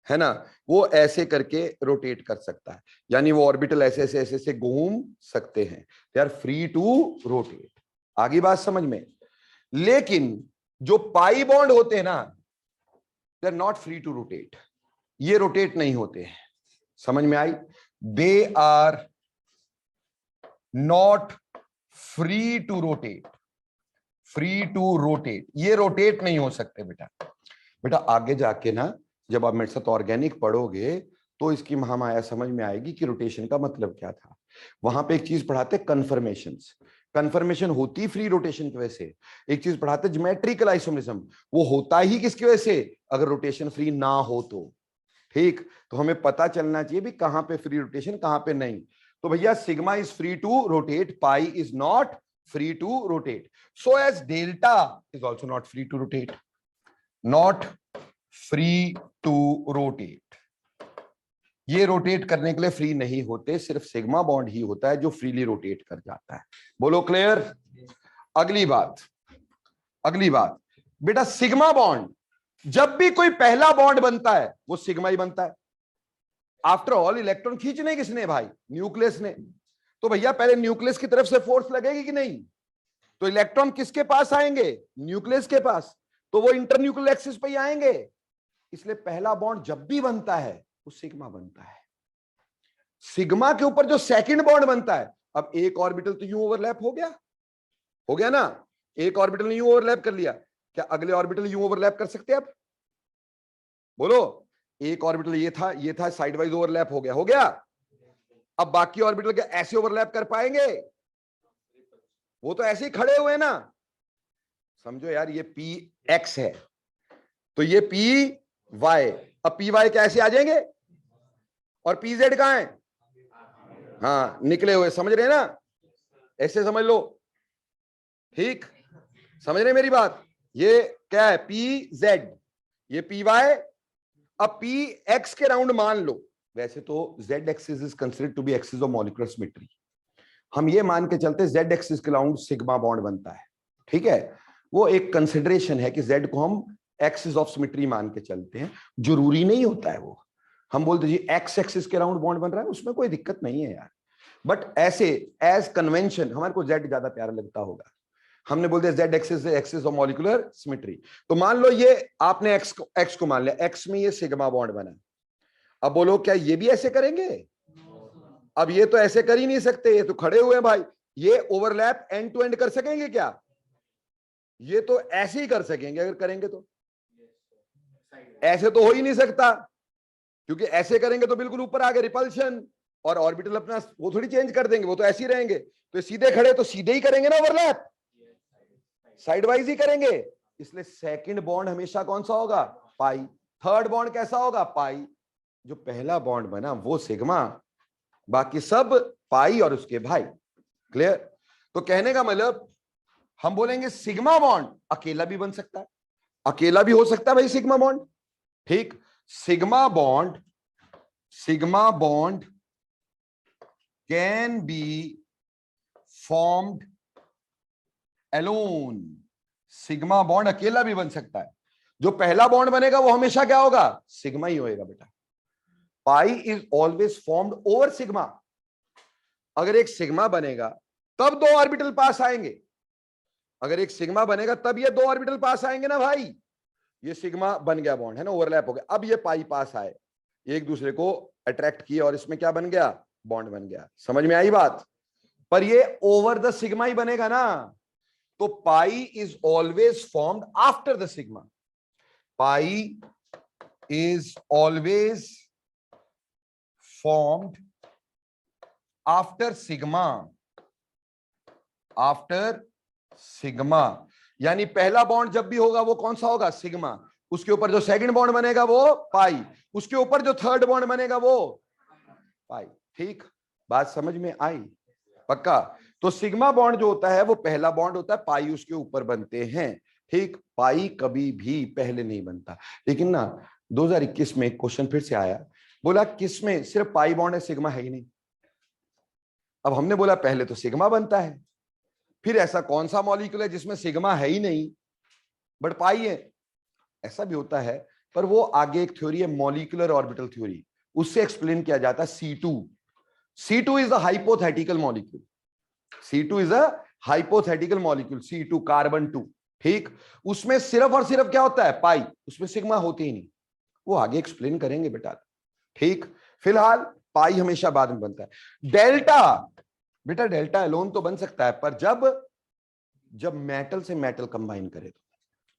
है ना, वो ऐसे करके रोटेट कर सकता है, यानी वो ऑर्बिटल ऐसे ऐसे ऐसे ऐसे घूम सकते हैं। They are free to rotate. आगे बात समझ में? लेकिन जो पाई बॉन्ड होते हैं ना, they are not free to rotate, ये रोटेट नहीं होते हैं। समझ में आई? They are not free to rotate. Free to rotate, ये रोटेट नहीं हो सकते बेटा। बेटा आगे जाके ना जब आप मेरे साथ ऑर्गेनिक पढ़ोगे तो इसकी महामाया समझ में आएगी कि रोटेशन का मतलब क्या था। वहां पे एक चीज पढ़ाते कन्फर्मेशंस, कन्फर्मेशन होती फ्री रोटेशन की वजह से। एक चीज पढ़ाते ज्योमेट्रिकल आइसोमेरिज्म, वो होता ही किसकी वजह से? अगर रोटेशन फ्री ना हो तो, ठीक। तो हमें पता चलना चाहिए भी कहां पे फ्री रोटेशन कहां पे नहीं। तो भैया sigma is free to rotate, pi is not free to rotate, so as delta is also not free to rotate, not free to rotate। ये रोटेट करने के लिए फ्री नहीं होते, सिर्फ सिग्मा बॉन्ड ही होता है जो फ्रीली रोटेट कर जाता है। बोलो क्लियर? अगली बात बेटा, सिग्मा बॉन्ड जब भी कोई पहला बॉन्ड बनता है वो सिग्मा ही बनता है। आफ्टर ऑल इलेक्ट्रॉन खींचने किसने भाई? न्यूक्लियस ने। तो भैया पहले न्यूक्लियस की तरफ से फोर्स लगेगी कि नहीं? तो इलेक्ट्रॉन किसके पास आएंगे? न्यूक्लियस के पास, तो वो इंटरन्यूक्लियर एक्सिस पे ही आएंगे। इसलिए पहला बॉन्ड जब भी बनता है वो सिग्मा बनता है। सिग्मा के ऊपर जो सेकंड बॉन्ड बनता है, अब एक ऑर्बिटल तो यूं ओवरलैप हो गया ना, एक ऑर्बिटल ने यूं ओवरलैप कर लिया, क्या अगले ऑर्बिटल यूं ओवरलैप कर सकते हैं आप? बोलो, एक ऑर्बिटल ये था साइड वाइज ओवरलैप हो गया। अब बाकी ऑर्बिटल क्या ऐसे ओवरलैप कर पाएंगे? वो तो ऐसे ही खड़े हुए ना। समझो यार, ये पी एक्स है तो ये पी वाई, अब पी वाई कैसे आ जाएंगे? और पी जेड कहां है? हाँ निकले हुए, समझ रहे हैं ना? ऐसे समझ लो, ठीक, समझ रहे मेरी बात? ये क्या है? पी जेड, ये पी वाई। अब पी एक्स के राउंड मान लो, वैसे तो z axis is considered to be axis of molecular symmetry. हम ये मान के चलते जेड एक्सिस के राउंड सिग्मा बॉन्ड बनता है, ठीक है। वो एक कंसिडरेशन है कि जेड को हम एक्सिस ऑफ सिमेट्री मान के चलते हैं, जरूरी नहीं होता है वो। हम बोलते जी एक्स एक्सिस के राउंड बॉन्ड बन रहा है, उसमें कोई दिक्कत नहीं है यार। बट ऐसे एज कन्वेंशन हमारे को जेड ज्यादा प्यारा लगता होगा, हमने बोल दिया Z axis axis of molecular symmetry. तो मान लो ये आपने एक्स को मान लिया, एक्स में ये सिग्मा बॉन्ड बना। अब बोलो क्या ये भी ऐसे करेंगे? अब ये तो ऐसे कर ही नहीं सकते, ये तो खड़े हुए हैं भाई। ये ओवरलैप एंड टू एंड कर सकेंगे क्या? ये तो ऐसे ही कर सकेंगे, अगर करेंगे तो। ऐसे तो हो ही नहीं सकता, क्योंकि ऐसे करेंगे तो बिल्कुल ऊपर आ गए रिपल्शन, और ऑर्बिटल अपना वो थोड़ी चेंज कर देंगे, वो तो ऐसे ही रहेंगे। तो सीधे खड़े तो सीधे ही करेंगे ना ओवरलैप, साइड वाइज ही करेंगे। इसलिए सेकंड बॉन्ड हमेशा कौन सा होगा? पाई। थर्ड बॉन्ड कैसा होगा? पाई। जो पहला बॉन्ड बना वो सिग्मा, बाकी सब पाई और उसके भाई। क्लियर? तो कहने का मतलब हम बोलेंगे सिग्मा बॉन्ड अकेला भी बन सकता है, अकेला भी हो सकता है भाई सिग्मा बॉन्ड। ठीक, sigma bond can be formed alone. Sigma bond अकेला भी बन सकता है। जो पहला बॉन्ड बनेगा वो हमेशा क्या होगा? सिग्मा ही होएगा बेटा। Pi is always formed over sigma. अगर एक सिग्मा बनेगा तब दो ऑर्बिटल पास आएंगे, अगर एक सिग्मा बनेगा तब ये दो ऑर्बिटल पास आएंगे ना भाई। ये सिग्मा बन गया बॉन्ड है ना, ओवरलैप हो गया, अब ये पाई पास आए, एक दूसरे को अट्रैक्ट किए और इसमें क्या बन गया? बॉन्ड बन गया। समझ में आई बात? पर ये ओवर द सिग्मा ही बनेगा ना, तो pi is always formed after the sigma. Pi is always formed after sigma, after sigma. यानी पहला बॉन्ड जब भी होगा वो कौन सा होगा? सिग्मा। उसके ऊपर जो सेकंड बॉन्ड बनेगा वो पाई, उसके ऊपर जो थर्ड बॉन्ड बनेगा वो पाई। ठीक, बात समझ में आई? पक्का? तो सिग्मा बॉन्ड जो होता है वो पहला बॉन्ड होता है, पाई उसके ऊपर बनते हैं। ठीक, पाई कभी भी पहले नहीं बनता। लेकिन ना 2021 में एक क्वेश्चन फिर से आया, बोला किसमें सिर्फ पाई बॉन्ड है, सिग्मा है ही नहीं। अब हमने बोला पहले तो सिग्मा बनता है, फिर ऐसा कौन सा मॉलिक्यूल है जिसमें सिग्मा है ही नहीं बट पाई है? ऐसा भी होता है, पर वो आगे एक थ्योरी है मॉलिक्यूलर ऑर्बिटल थ्योरी, उससे एक्सप्लेन किया जाता है C2। C2 is a hypothetical molecule, C2 is a hypothetical molecule, C2 carbon 2। ठीक, उसमें सिर्फ और सिर्फ क्या होता है? पाई, उसमें सिग्मा होती ही नहीं। वो आगे एक्सप्लेन करेंगे बेटा। ठीक, फिलहाल पाई हमेशा बाद में बनता है। डेल्टा, बेटा डेल्टा एलोन तो बन सकता है, पर जब मेटल से मेटल कंबाइन करे तो।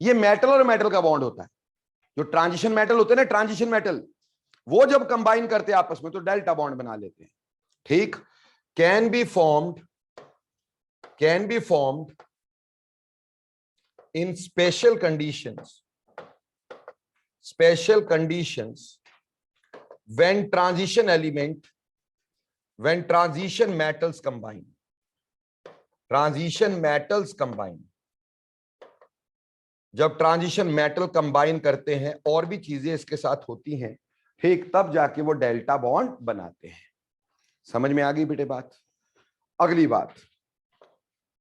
ये मेटल और मेटल का बॉन्ड होता है, जो ट्रांजिशन मेटल होते हैं ना, ट्रांजिशन मेटल, वो जब कंबाइन करते हैं आपस में तो डेल्टा बॉन्ड बना लेते हैं। ठीक, can be formed in special conditions when transition metals combine, जब ट्रांजिशन मेटल कंबाइन करते हैं और भी चीजें इसके साथ होती हैं, ठीक, तब जाके वो डेल्टा बॉन्ड बनाते हैं। समझ में आ गई बेटे बात? अगली बात,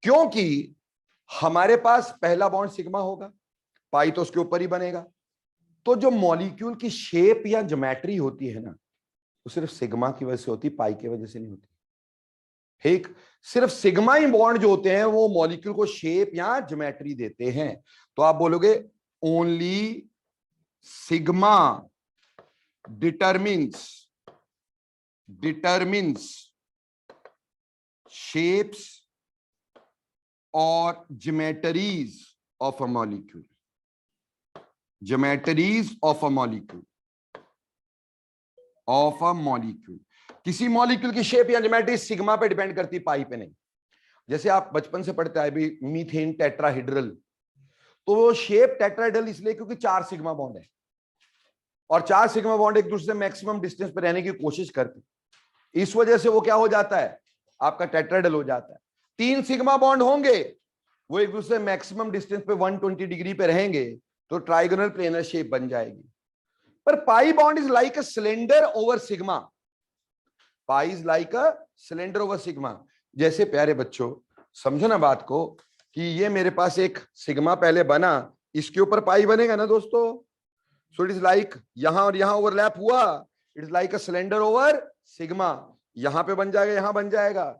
क्योंकि हमारे पास पहला बॉन्ड सिग्मा होगा, पाई तो उसके ऊपर ही बनेगा, तो जो मॉलिक्यूल की शेप या ज्योमेट्री होती है ना, वो सिर्फ सिग्मा की वजह से होती, पाई की वजह से नहीं होती। ठीक, सिर्फ सिग्मा ही बॉन्ड जो होते हैं वो मॉलिक्यूल को शेप या ज्योमेट्री देते हैं। तो आप बोलोगे ओनली सिग्मा डिटरमिन्स शेप्स और ज्योमेट्रीज ऑफ अ मॉलिक्यूल, किसी मॉलिक्यूल की शेप या ज्योमेट्री सिग्मा पे डिपेंड करती, पाई पे नहीं। जैसे आप बचपन से पढ़ते आए भी मीथेन टेट्राहेड्रल, तो वो शेप टेट्राहेड्रल इसलिए क्योंकि 4 सिग्मा बॉन्ड है, और 4 सिग्मा बॉन्ड एक दूसरे से मैक्सिमम डिस्टेंस पे रहने की कोशिश करते, इस वजह से वो क्या हो जाता है? आपका टेट्राहेड्रल हो जाता है। 3 सिग्मा बॉन्ड होंगे, वो एक दूसरे मैक्सिमम डिस्टेंस पे 120 डिग्री पे रहेंगे, तो ट्राइगोनल प्लेनर शेप बन जाएगी। पर पाई bond is like a cylinder over sigma, pi is like a cylinder over sigma. जैसे प्यारे बच्चों समझो ना बात को, कि ये मेरे पास एक सिग्मा पहले बना, इसके ऊपर पाई बनेगा ना दोस्तों, सो इट इज लाइक यहां और यहां ओवरलैप हुआ, it is like a cylinder over sigma, यहां पे बन जाएगा, यहां बन जाएगा।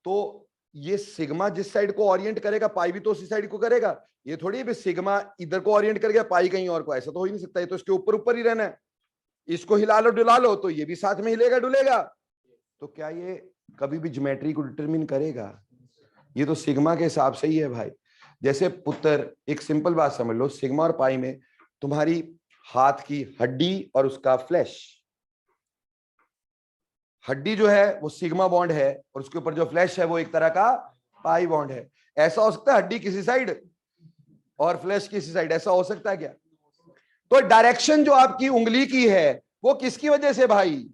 तो ये सिग्मा जिस साइड को ओरिएंट करेगा, पाई भी तो उसी साइड को करेगा। ये थोड़ी भी सिग्मा इधर को ओरिएंट कर गया, पाई कहीं और को, ऐसा तो हो ही नहीं सकता। ये तो इसके ऊपर ऊपर ही रहना है, इसको हिला लो डुला लो तो ये भी साथ में हिलेगा डुलेगा। तो क्या ये कभी भी ज्योमेट्री को डिटरमिन करेगा? ये तो सिग्मा के हिसाब से ही है भाई। जैसे पुत्र, एक सिंपल बात समझ लो, सिग्मा और पाई में तुम्हारी हाथ की हड्डी और उसका फ्लैश, हड्डी जो है वो सिग्मा बॉन्ड है और उसके ऊपर जो फ्लैश है वो एक तरह का पाई बॉन्ड है। ऐसा हो सकता है हड्डी किसी साइड और फ्लैश किसी साइड, ऐसा हो सकता है क्या? तो डायरेक्शन जो आपकी उंगली की है वो किसकी वजह से भाई?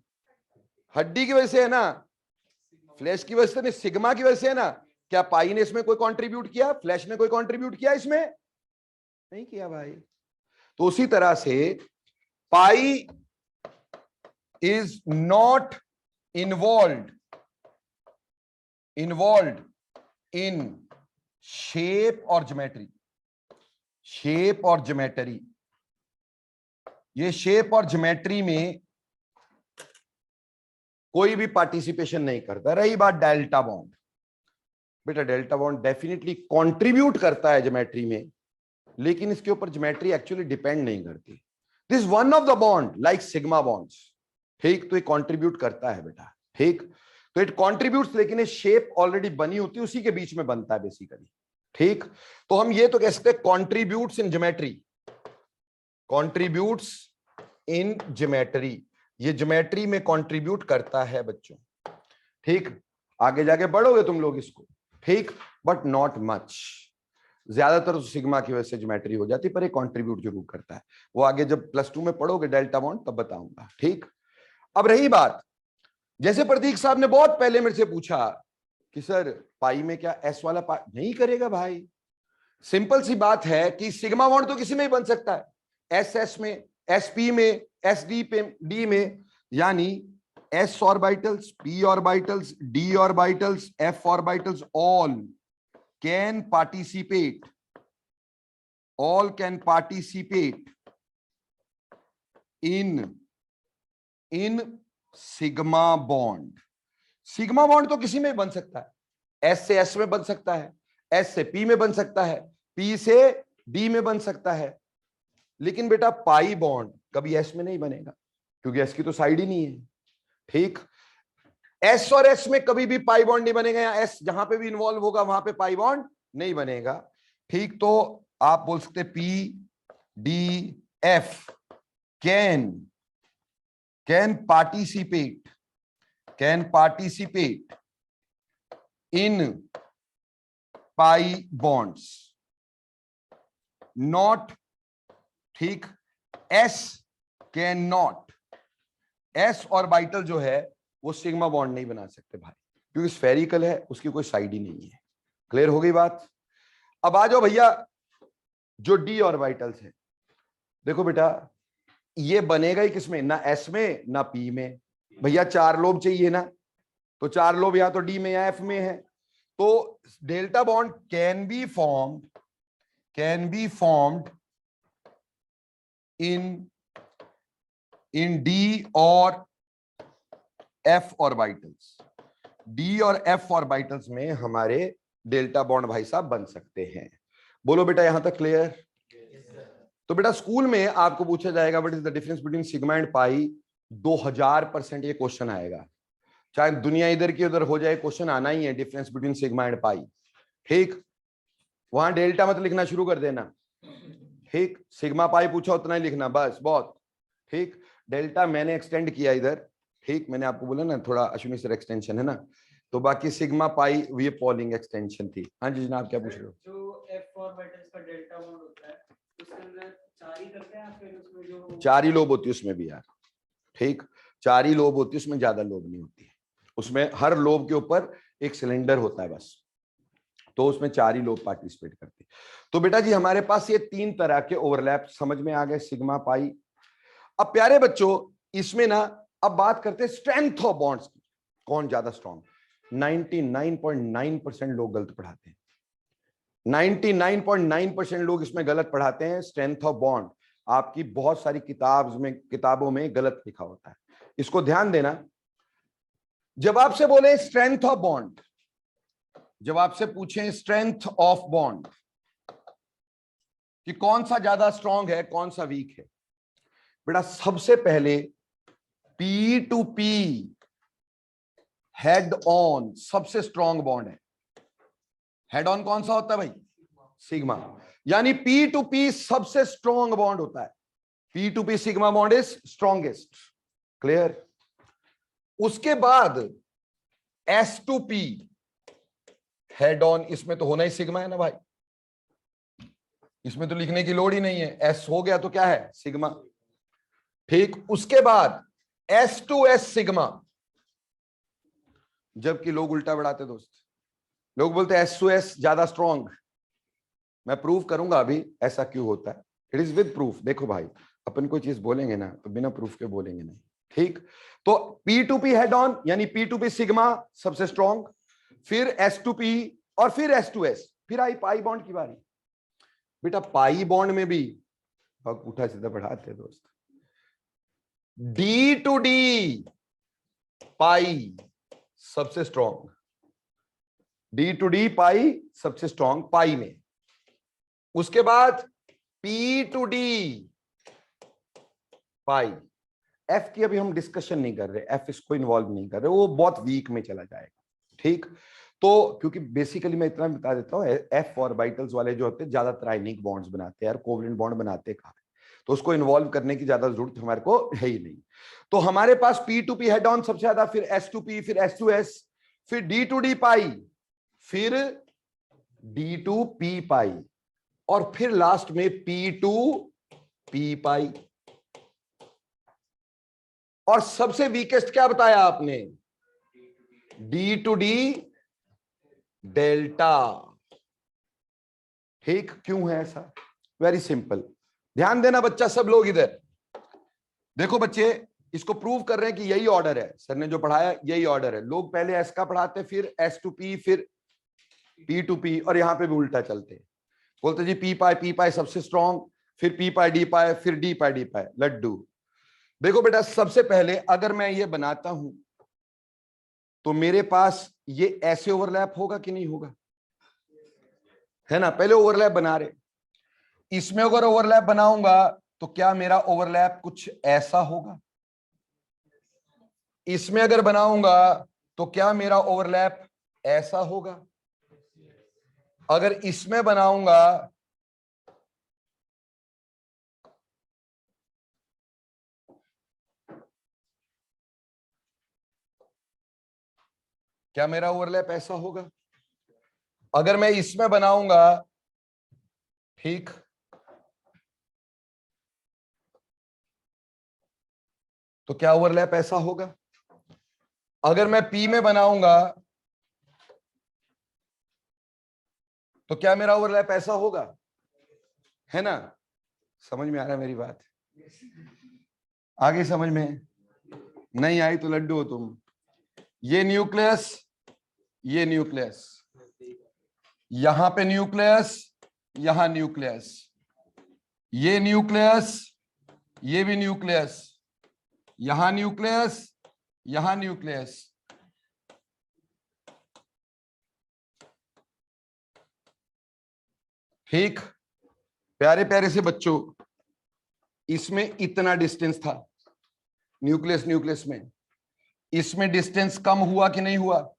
हड्डी की वजह से है ना, फ्लैश की वजह से नहीं, सिग्मा की वजह से है ना। क्या पाई ने इसमें कोई कंट्रीब्यूट किया? फ्लैश ने कोई कंट्रीब्यूट किया इसमें? नहीं किया भाई। तो उसी तरह से पाई is not involve in shape और ज्योमेट्री। शेप और ज्योमेट्री, ये शेप और ज्योमेट्री में कोई भी पार्टिसिपेशन नहीं करता। रही बात डेल्टा बॉन्ड, बेटा डेल्टा बॉन्ड डेफिनेटली कंट्रीब्यूट करता है ज्योमेट्री में, लेकिन इसके ऊपर ज्योमेट्री एक्चुअली डिपेंड नहीं करती। This one of the bond like sigma bonds, ठीक, तो ये कंट्रीब्यूट करता है बेटा, ठीक, तो इट कंट्रीब्यूट्स, लेकिन ये शेप ऑलरेडी बनी होती है, उसी के बीच में बनता है बेसिकली, ठीक। तो हम ये तो कह सकते हैं contributes in geometry, contributes in geometry, ये ज्योमेट्री में कंट्रीब्यूट करता है बच्चों, ठीक। आगे जाके बढ़ोगे तुम लोग इसको, ठीक, बट नॉट मच। ज्यादातर तो सिग्मा की वजह से ज्योमेट्री हो जाती, पर ये कंट्रीब्यूट जरूर करता है। वो आगे जब +2 में पढ़ोगे डेल्टा बॉन्ड तब बताऊंगा, ठीक। अब रही बात, जैसे प्रतीक साहब ने बहुत पहले मेरे से पूछा कि सर पाई में क्या एस वाला पाई नहीं करेगा? भाई सिंपल सी बात है कि सिग्मा बॉन्ड तो किसी में ही बन सकता है, एस एस में, एस पी में, एस डी पे, डी में, यानी s orbitals, p orbitals, d orbitals, f orbitals, all can participate in sigma bond। Sigma bond तो किसी में बन सकता है, s से s में बन सकता है, s से p में बन सकता है, p से d में बन सकता है, लेकिन बेटा पाई बॉन्ड कभी s में नहीं बनेगा, क्योंकि s की तो साइड ही नहीं है, ठीक। s और s में कभी भी पाई बॉन्ड नहीं बनेगा, या s जहां पे भी इन्वॉल्व होगा वहां पे पाई बॉन्ड नहीं बनेगा, ठीक। तो आप बोल सकते p d f can participate in pi bonds, not, ठीक, s can not. s orbital जो है वो सिग्मा बॉन्ड नहीं बना सकते भाई, क्योंकि स्फेरिकल है, उसकी कोई साइड ही नहीं है। क्लियर हो गई बात? अब आ जाओ भैया, जो डी ऑर्बिटल्स है, देखो बेटा ये बनेगा ही किसमें? ना s में ना p में। भैया 4 लोब चाहिए ना, तो 4 लोब या तो d में या f में है, तो delta bond can be formed in d और f ऑर्बिटल्स। d और f ऑर्बिटल्स में हमारे डेल्टा बॉन्ड भाई साहब बन सकते हैं। बोलो बेटा यहां तक क्लियर? तो बेटा स्कूल में आपको पूछा जाएगा what is the difference between sigma and पाई, 2000% ये क्वेश्चन आएगा, चाहे दुनिया इधर की उधर हो जाए, क्वेश्चन आना ही है, डिफरेंस बिटवीन सिग्मा एंड पाई, ठीक। वहां डेल्टा मत लिखना शुरू कर देना, ठीक। सिग्मा पाई पूछा उतना ही लिखना बस, बहुत ठीक। डेल्टा मैंने एक्सटेंड किया इधर, ठीक, मैंने आपको बोला ना थोड़ा अश्विनी सर एक्सटेंशन है ना, तो बाकी सिग्मा पाई ये पॉलिंग एक्सटेंशन थी। हाँ जी जनाब, क्या पूछ रहे हो? जो एफ ऑर्बिटल्स का डेल्टा बॉन्ड होता है उसके अंदर 4 ही करते हैं या फिर उसमें जो 4 ही लोब होती है उसमें भी यार, ठीक, 4 ही लोब होती है उसमें, ज्यादा लोब नहीं होती है उसमें, हर लोब के ऊपर एक सिलेंडर होता है बस, तो उसमें 4 ही लोग पार्टिसिपेट करते हैं। तो बेटा जी हमारे पास ये 3 तरह के ओवरलैप समझ में आ गए, सिग्मा पाई। अब प्यारे बच्चों इसमें ना अब बात करते हैं स्ट्रेंथ ऑफ बॉन्ड्स की, कौन ज्यादा स्ट्रॉन्ग। 99.9% लोग गलत पढ़ाते हैं, 99.9% लोग इसमें गलत पढ़ाते हैं। स्ट्रेंथ ऑफ बॉन्ड आपकी बहुत सारी किताबों में गलत लिखा होता है, इसको ध्यान देना। जब आपसे बोले स्ट्रेंथ ऑफ बॉन्ड, जब आपसे पूछें स्ट्रेंथ ऑफ बॉन्ड कि कौन सा ज्यादा स्ट्रांग है कौन सा वीक है, बेटा सबसे पहले p to p head on सबसे स्ट्रांग बॉन्ड है। हेड ऑन कौन सा होता है भाई? सिग्मा, यानी पी टू पी सबसे स्ट्रांग बॉन्ड होता है। P to p sigma bond is strongest. Clear? उसके बाद S2P हेड ऑन, इसमें तो होना ही सिग्मा है ना भाई, इसमें तो लिखने की लोड ही नहीं है, S हो गया तो क्या है सिग्मा। ठीक, उसके बाद S2S सिग्मा, जबकि लोग उल्टा बढ़ाते दोस्त, लोग बोलते हैं S2S ज्यादा स्ट्रॉन्ग। मैं प्रूव करूंगा अभी ऐसा क्यों होता है, इट इज विद प्रूफ। देखो भाई, अपन कोई चीज बोलेंगे ना तो बिना प्रूफ के बोलेंगे नहीं। ठीक, तो P2P हेड ऑन यानी P2P सिग्मा सबसे स्ट्रॉन्ग, फिर S2P और फिर S2S, फिर आई पाई बॉन्ड की बारी। बेटा पाई बॉन्ड में भी उठा सीधा बढ़ाते दोस्त, D2D पाई सबसे स्ट्रॉन्ग, D2D पाई सबसे स्ट्रॉन्ग पाई में। उसके बाद P2D पाई, F की अभी हम डिस्कशन नहीं कर रहे, F इसको इन्वॉल्व नहीं कर रहे, वो बहुत वीक में चला जाएगा। ठीक, तो क्योंकि बेसिकली मैं इतना बता देता हूं, F ऑर्बिटल्स वाले जो होते हैं ज्यादातर आयनिक बॉन्ड्स बनाते हैं यार, कोवलेंट बॉन्ड बनाते कहां है, तो उसको इन्वॉल्व करने की ज्यादा जरूरत हमारे को है ही नहीं। तो हमारे पास P2P हेड ऑन सबसे ज्यादा, फिर S2P, फिर S2S, फिर D2D पाई, फिर D2P पाई, और फिर लास्ट में P2P पाई। और सबसे वीकेस्ट क्या बताया आपने, D2D डेल्टा। ठीक, क्यों है ऐसा, वेरी सिंपल, ध्यान देना बच्चा, सब लोग इधर देखो। बच्चे इसको प्रूव कर रहे हैं कि यही ऑर्डर है, सर ने जो पढ़ाया यही ऑर्डर है। लोग पहले S का पढ़ाते, फिर S2P, फिर P2P, और यहां पे भी उल्टा चलते, बोलते जी P पाई सबसे स्ट्रॉन्ग, फिर P पाई D पाई, फिर D पाई लड्डू। देखो बेटा, सबसे पहले अगर मैं ये बनाता हूं तो मेरे पास ये ऐसे ओवरलैप होगा कि नहीं होगा, है ना, पहले ओवरलैप बना रहे। इसमें अगर ओवरलैप बनाऊंगा तो क्या मेरा ओवरलैप कुछ ऐसा होगा, इसमें अगर बनाऊंगा तो क्या मेरा ओवरलैप ऐसा होगा, अगर इसमें बनाऊंगा क्या मेरा ओवरलैप ऐसा होगा, अगर मैं इसमें बनाऊंगा, ठीक, तो क्या ओवरलैप ऐसा होगा, अगर मैं P में बनाऊंगा तो क्या मेरा ओवरलैप ऐसा होगा, है ना। समझ में आ रहा है मेरी बात, आगे समझ में नहीं आई तो लड्डू हो तुम। ये न्यूक्लियस, ये न्यूक्लियस, यहां पे न्यूक्लियस, यहां न्यूक्लियस, ये न्यूक्लियस, ये भी न्यूक्लियस, यहां न्यूक्लियस, यहां न्यूक्लियस। ठीक, प्यारे प्यारे से बच्चों, इसमें इतना डिस्टेंस था न्यूक्लियस न्यूक्लियस में, इसमें डिस्टेंस कम हुआ कि नहीं हुआ,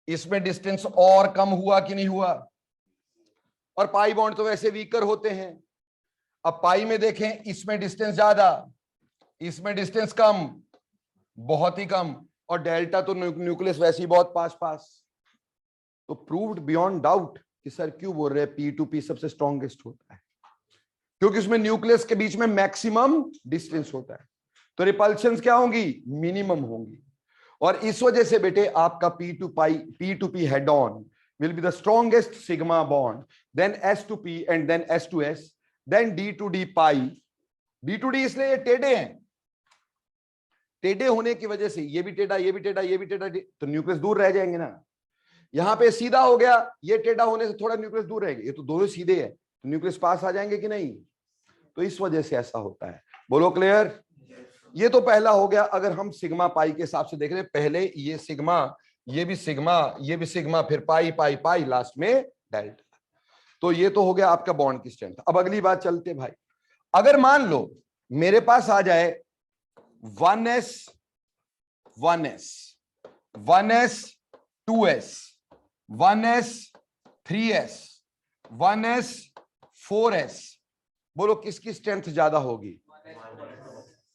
इसमें डिस्टेंस और कम हुआ कि नहीं हुआ, और पाई बॉन्ड तो वैसे वीकर होते हैं। अब पाई में देखें, इसमें डिस्टेंस ज्यादा, इसमें डिस्टेंस कम, बहुत ही कम, और डेल्टा तो न्यूक्लियस वैसे ही बहुत पास पास। तो प्रूव्ड बियॉन्ड डाउट कि सर क्यों बोल रहे हैं P2P सबसे स्ट्रॉन्गेस्ट होता है, क्योंकि उसमें न्यूक्लियस के बीच में मैक्सिमम डिस्टेंस होता है, तो रिपल्शंस क्या होंगी, मिनिमम होंगी। और इस वजह से बेटे आपका P2P head on will be the strongest sigma bond, then S2P and then S2S, then D2D pi। D2D इसलिए ये टेढ़े हैं, टेढ़े होने की वजह से ये भी टेढ़ा, ये भी टेढ़ा, ये भी टेढ़ा, तो न्यूक्लियस दूर रह जाएंगे ना। यहां पे सीधा हो गया, ये टेढ़ा होने से थोड़ा न्यूक्लियस दूर रहेगा, ये तो दोनों सीधे हैं, तो न्यूक्लियस पास आ जाएंगे कि नहीं, तो इस वजह से ऐसा होता है। बोलो क्लियर, ये तो पहला हो गया। अगर हम सिग्मा पाई के हिसाब से देख रहे, पहले ये सिग्मा, ये भी सिग्मा, ये भी सिग्मा, फिर पाई पाई पाई, लास्ट में डेल्टा। तो ये तो हो गया आपका बॉन्ड की स्ट्रेंथ। अब अगली बात चलते भाई, अगर मान लो मेरे पास आ जाए 1s 1s 1s 2s 1s 3s 1s 4s, बोलो किसकी स्ट्रेंथ ज्यादा होगी,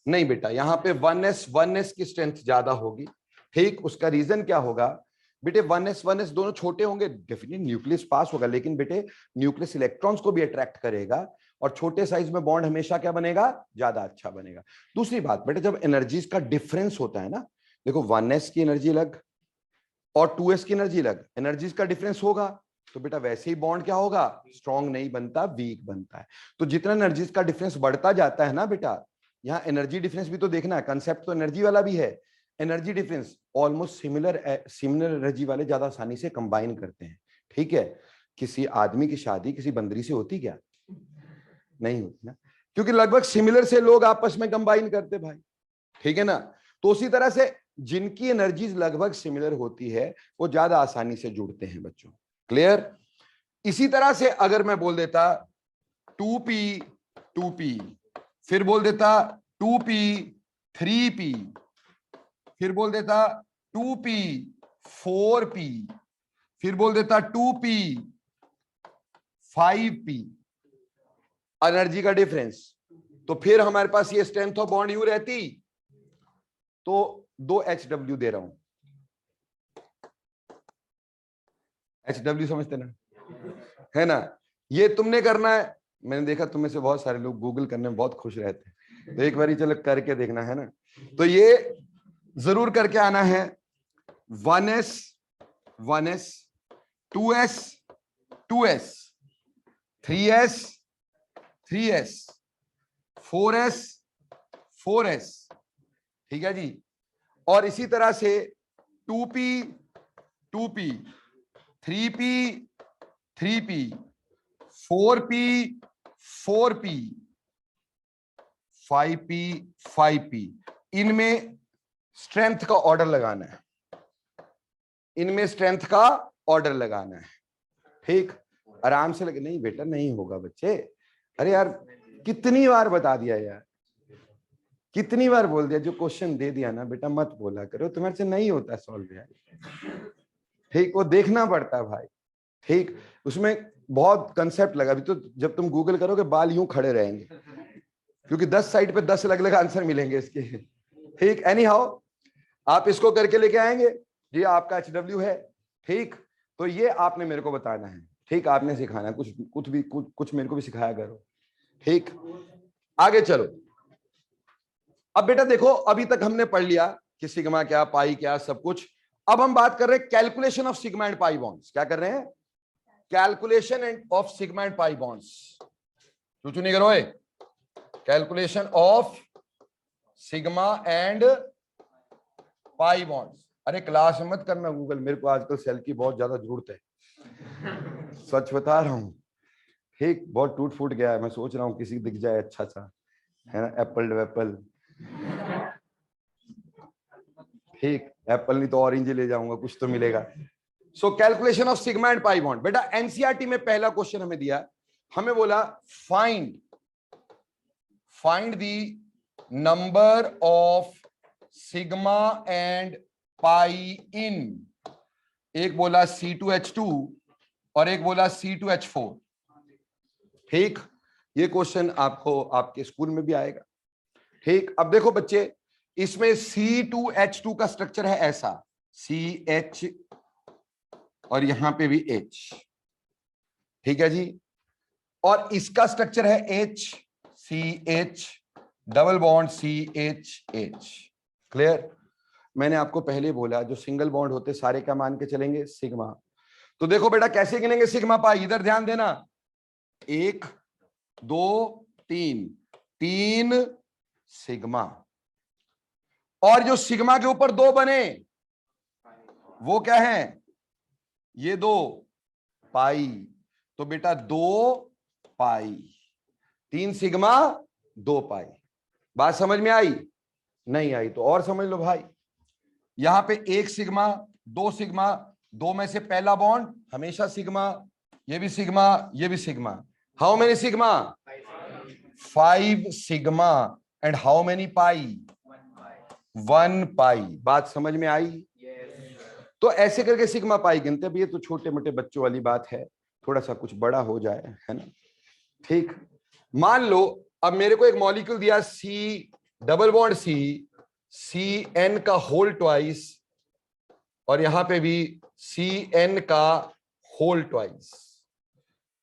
नहीं बेटा, यहाँ पे 1s की स्ट्रेंथ ज्यादा होगी। ठीक, उसका रीजन क्या होगा बेटे? 1s दोनों छोटे होंगे, डेफिनेटली न्यूक्लियस पास होगा, लेकिन बेटे न्यूक्लियस इलेक्ट्रॉन्स को भी अट्रैक्ट करेगा और छोटे साइज में बॉन्ड हमेशा क्या बनेगा? ज्यादा अच्छा बनेगा। दूसरी बात बेटे, जब एनर्जीज का डिफरेंस होता है ना, देखो 1s की एनर्जी अलग और 2s की एनर्जी अलग, एनर्जीज का डिफरेंस होगा तो बेटा वैसे ही बॉन्ड क्या होगा? स्ट्रॉन्ग नहीं बनता, वीक बनता है। तो जितना एनर्जीज का डिफरेंस बढ़ता जाता है ना बेटा, यहाँ एनर्जी डिफरेंस भी तो देखना है, कंसेप्ट तो एनर्जी वाला भी है। Energy difference almost similar energy वाले ज्यादा आसानी से कंबाइन करते हैं। ठीक है, किसी आदमी की शादी किसी बंदरी से होती क्या? नहीं होती ना, क्योंकि लगभग सिमिलर से लोग आपस में कंबाइन करते भाई। ठीक है ना, तो उसी तरह से जिनकी एनर्जीज लगभग सिमिलर होती है वो ज्यादा आसानी से जुड़ते हैं बच्चों। क्लियर? इसी तरह से अगर मैं बोल देता 2p, फिर बोल देता 2p 3p, फिर बोल देता 2p 4p, फिर बोल देता 2p 5p, एनर्जी का डिफरेंस, तो फिर हमारे पास ये स्ट्रेंथ ऑफ बॉन्ड यू रहती, तो 2HW दे रहा हूं। HW समझते ना, है ना? ये तुमने करना है। मैंने देखा तुम में से बहुत सारे लोग गूगल करने में बहुत खुश रहते हैं, तो एक बार चलो करके देखना, है ना? तो ये जरूर करके आना है। 1s 2s 2s 3s 3s 4s 4s। ठीक है जी, और इसी तरह से 2p 3p 3p 4p 4p 5p 5p। इनमें स्ट्रेंथ का ऑर्डर लगाना है, इनमें स्ट्रेंथ का ऑर्डर लगाना है। ठीक, आराम से लगे। नहीं बेटा नहीं होगा बच्चे, अरे यार कितनी बार बता दिया यार, कितनी बार बोल दिया, जो क्वेश्चन दे दिया ना बेटा मत बोला करो, तुम्हारे से नहीं होता सॉल्व यार। ठीक, वो देखना पड़ता है भाई। ठीक, उसमें बहुत कंसेप्ट लगा। अभी तो जब तुम गूगल करोगे बाल यूं खड़े रहेंगे, क्योंकि 10 साइड पे 10 अलग अलग आंसर मिलेंगे इसके। ठीक, एनी हाउ आप इसको करके लेके आएंगे, ये आपका HW है। ठीक, तो ये आपने मेरे को बताना है। ठीक, आपने सिखाना है, कुछ मेरे को भी सिखाया करो। ठीक, आगे चलो। अब बेटा देखो, अभी तक हमने पढ़ लिया कि सिग्मा क्या, पाई क्या, सब कुछ। अब हम बात कर रहे हैं calculation of sigma and pi bonds. क्या कर रहे हैं? Calculation of sigma and pi bonds. चूचू नहीं करो, calculation of sigma and pi bonds. अरे क्लास में मत करना गूगल, मेरे को आजकल सेल की बहुत ज्यादा जरूरत है, सच बता रहा हूं। ठीक, बहुत टूट फूट गया है, मैं सोच रहा हूं किसी दिख जाए अच्छा सा, है ना? एप्पल ठीक, एप्पल नहीं तो ऑरेंज ले जाऊंगा, कुछ तो मिलेगा। So calculation of sigma and pi bond. बेटा एनसीईआरटी में पहला क्वेश्चन हमें दिया, हमें बोला find the number of sigma and pi in, एक बोला C2H2 और एक बोला C2H4। ठीक, ये क्वेश्चन आपको आपके स्कूल में भी आएगा। ठीक, अब देखो बच्चे, इसमें C2H2 का स्ट्रक्चर है ऐसा, CH और यहां पे भी H। ठीक है जी, और इसका स्ट्रक्चर है HCH double bond CHH। Clear? मैंने आपको पहले बोला जो सिंगल बॉन्ड होते सारे क्या मान के चलेंगे? सिग्मा। तो देखो बेटा कैसे गिनेंगे सिग्मा पाई, इधर ध्यान देना। 1 2 3, 3 सिग्मा, और जो सिग्मा के ऊपर 2 बने वो क्या है? ये 2 पाई। तो बेटा 2 पाई, 3 सिग्मा 2 पाई। बात समझ में आई? नहीं आई तो और समझ लो भाई। यहां पे 1 सिग्मा 2 सिग्मा, 2 में से पहला बॉन्ड हमेशा सिग्मा, ये भी सिग्मा, ये भी sigma. How many sigma? 5 sigma. And how many pi? 1 pi. बात समझ में आई? तो ऐसे करके सिग्मा पाई गिनते। अब ये तो छोटे मोटे बच्चों वाली बात है, थोड़ा सा कुछ बड़ा हो जाए, है ना? ठीक, मान लो अब मेरे को एक मॉलिक्यूल दिया डबल बॉन्ड सी एन का होल ट्वाइस, और यहां पे भी सी एन का होल ट्वाइस।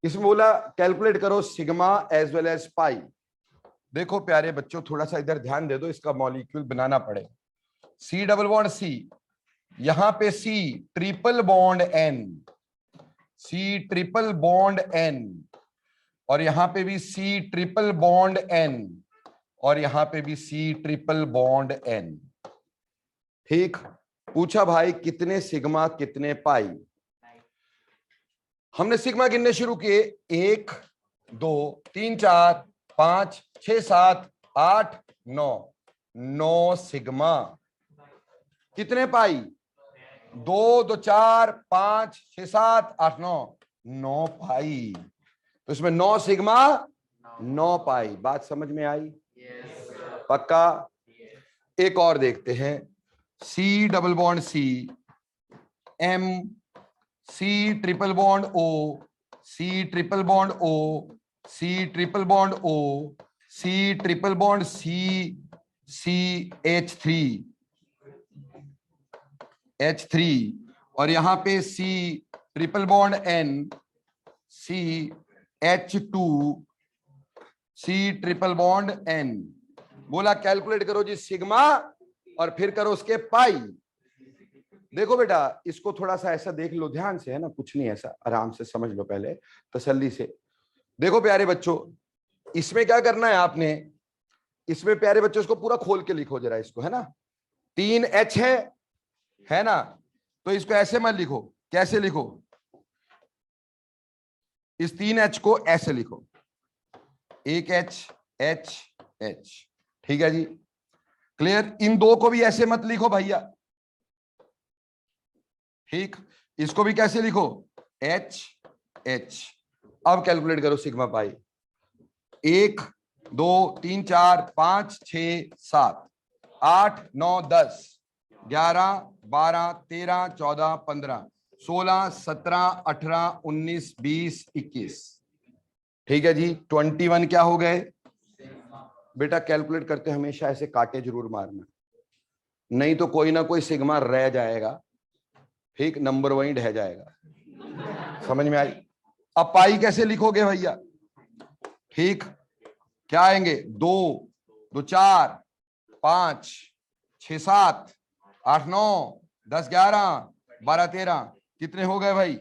इसमें बोला कैलकुलेट करो सिग्मा एज वेल एज पाई। देखो प्यारे बच्चों, थोड़ा सा इधर ध्यान दे दो, इसका मॉलिक्यूल बनाना पड़ेगा। सी डबल बॉन्ड सी, यहां पे C triple bond N, C triple bond N, और यहां पे भी सी ट्रिपल बॉन्ड एन, और यहां पे भी सी ट्रिपल बॉन्ड एन। ठीक, पूछा भाई कितने सिग्मा कितने पाई। हमने सिग्मा गिनने शुरू किए, 1 2 3 4 5 6 7 8 9, 9 सिग्मा। कितने पाई? 2 2 4 5 6 7 8 9, 9 पाई। तो इसमें 9 सिग्मा 9 पाई। बात समझ में आई? पक्का? एक और देखते हैं, C double bond C M, C triple bond O, C triple bond O, C triple bond O, C triple bond C H3, और यहां पे C triple bond N, C H2, C triple bond N. बोला कैलकुलेट करो जी सिग्मा और फिर करो उसके पाई। देखो बेटा, इसको थोड़ा सा ऐसा देख लो ध्यान से, है ना, कुछ नहीं, ऐसा आराम से समझ लो पहले तसल्ली से। देखो प्यारे बच्चों, इसमें क्या करना है आपने, इसमें प्यारे बच्चों इसको पूरा खोल के लिखो जरा इसको, है ना। 3H है ना, तो इसको ऐसे मत लिखो। कैसे लिखो? इस 3H को ऐसे लिखो, 1H H H। ठीक है जी, क्लियर? इन दो को भी ऐसे मत लिखो भैया। ठीक, इसको भी कैसे लिखो? H H। अब कैलकुलेट करो सिग्मा पाई। 1 2 3 4 5 6 7 8 9 10 11 12 13 14 15 16 17 18 19 20 21। ठीक है जी, 21 क्या हो गए बेटा? कैलकुलेट करते हमेशा ऐसे काटे जरूर मारना, नहीं तो कोई ना कोई सिग्मा रह जाएगा। ठीक, नंबर वहीं ढह जाएगा। समझ में आई? अब पाई कैसे लिखोगे भैया? ठीक, क्या आएंगे? 2 2 4 5 6 7 8 9 10 11 12 13, कितने हो गए भाई?